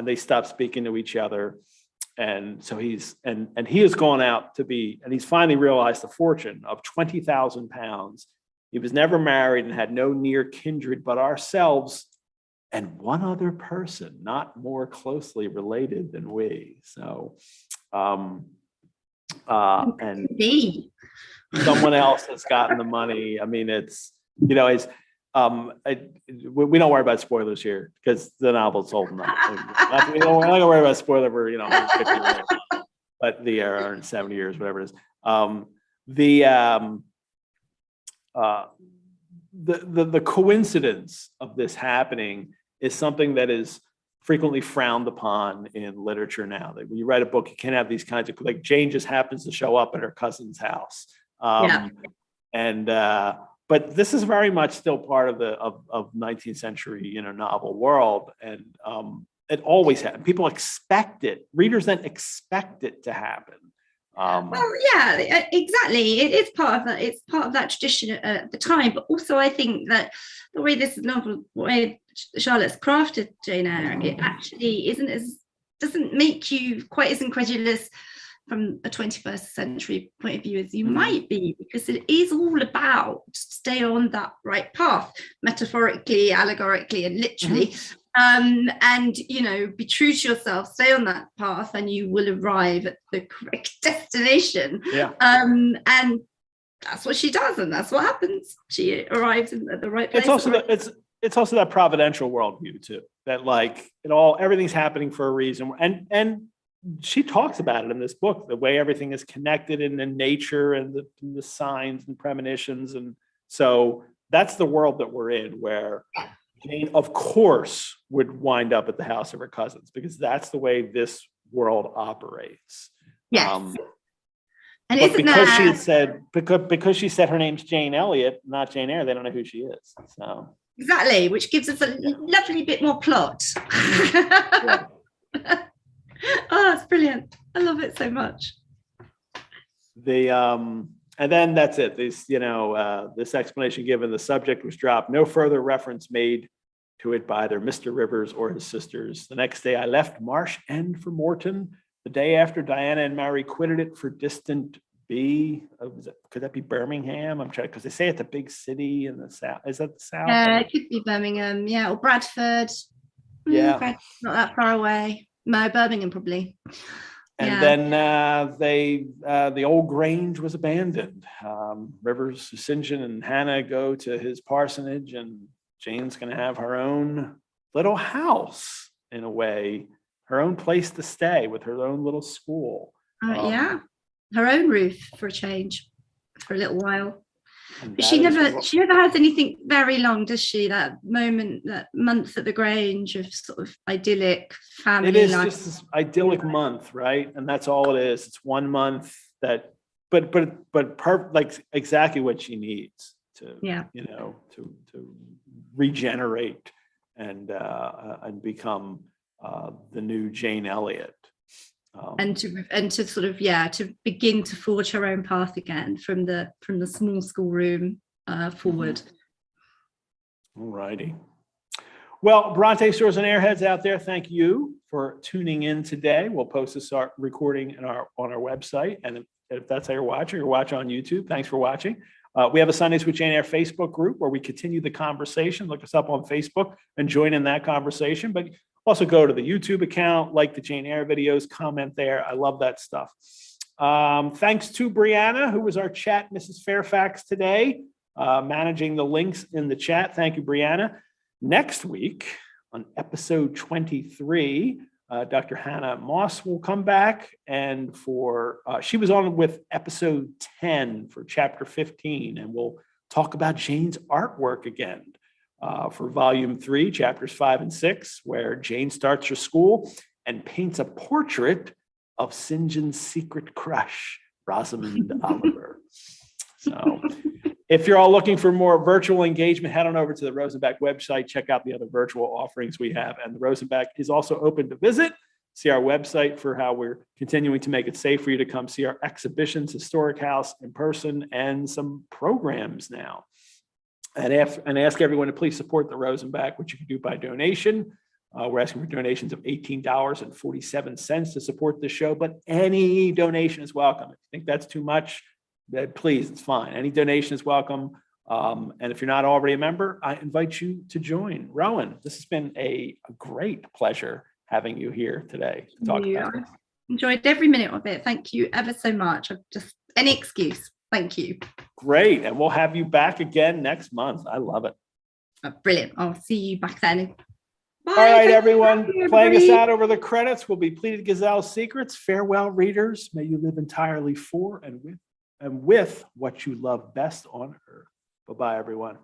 they stopped speaking to each other. And so he has gone out to be, and he's finally realized the fortune of £20,000. He was never married and had no near kindred but ourselves and one other person, not more closely related than we. So, and someone else has gotten the money. I mean, it's, we don't worry about spoilers here because the novel's old enough. We're not gonna worry about spoiler for 50 years, but or 70 years, whatever it is. The coincidence of this happening is something that is frequently frowned upon in literature now. That when you write a book, you can't have these kinds of, like, Jane just happens to show up at her cousin's house. But this is very much still part of the 19th century, novel world, and it always happened. People expect it. Readers then expect it to happen. Well, yeah, exactly. It is part of that. It's part of that tradition at the time. But also, I think that the way this novel, the way Charlotte's crafted Jane Eyre, it actually doesn't make you quite as incredulous from a 21st century point of view as you might be, because it is all about stay on that right path, metaphorically, allegorically, and literally. And be true to yourself, stay on that path, and you will arrive at the correct destination. And that's what she does, and that's what happens. She arrives at the right place. It's also that providential worldview too, that everything's happening for a reason, and she talks about it in this book, the way everything is connected in the nature and the signs and premonitions. And so that's the world that we're in, where Jane, of course, would wind up at the house of her cousins, because that's the way this world operates. Yes. And but because she said her name's Jane Elliott, not Jane Eyre, they don't know who she is. So exactly, which gives us a lovely bit more plot. Oh, it's brilliant. I love it so much. And then that's it. This explanation given, the subject was dropped. No further reference made to it by either Mr. Rivers or his sisters. The next day I left Marsh End for Morton. The day after, Diana and Mary quitted it for distant B. Could that be Birmingham? I'm trying, because they say it's a big city in the south. Is that the south? It could be Birmingham, or Bradford. Not that far away. No, Birmingham probably. And then the old Grange was abandoned. Rivers, St. John, and Hannah go to his parsonage, and Jane's going to have her own little house, in a way, her own place to stay with her own little school. Her own roof for a change, for a little while. But she never has anything very long, does she? That month at the Grange of sort of idyllic family life. It is just this idyllic month, right? And that's all it is. It's 1 month but exactly what she needs to regenerate and become the new Jane Elliott. And to sort of to begin to forge her own path again from the small schoolroom forward. All righty. Well, Bronte stores and airheads out there, thank you for tuning in today. We'll post this recording on our website, and if that's how you're watching on YouTube, thanks for watching. We have a Sundays with Jane Eyre Facebook group where we continue the conversation. Look us up on Facebook and join in that conversation. But also go to the YouTube account, like the Jane Eyre videos, comment there. I love that stuff. Thanks to Brianna, who was our chat Mrs. Fairfax today, managing the links in the chat. Thank you, Brianna. Next week on episode 23, Dr. Hannah Moss will come back, and she was on with episode 10 for chapter 15, and we'll talk about Jane's artwork again. For volume 3, chapters 5 and 6, where Jane starts her school and paints a portrait of St. John's secret crush, Rosamond Oliver. So If you're all looking for more virtual engagement, head on over to the Rosenbach website, check out the other virtual offerings we have. And the Rosenbach is also open to visit. See our website for how we're continuing to make it safe for you to come see our exhibitions, historic house in person, and some programs now. And ask everyone to please support the Rosenbach, which you can do by donation. We're asking for donations of $18.47 to support the show, but any donation is welcome. If you think that's too much, please, it's fine. Any donation is welcome. And if you're not already a member, I invite you to join. Rowan, this has been a great pleasure having you here today to talk about this. Enjoyed every minute of it. Thank you ever so much. Just any excuse. Thank you. Great. And we'll have you back again next month. I love it. Brilliant. I'll see you back then. Bye. All right, everyone. Playing us out over the credits will be Pleated Gazelle's Secrets. Farewell, readers. May you live entirely for and with what you love best on earth. Bye-bye, everyone.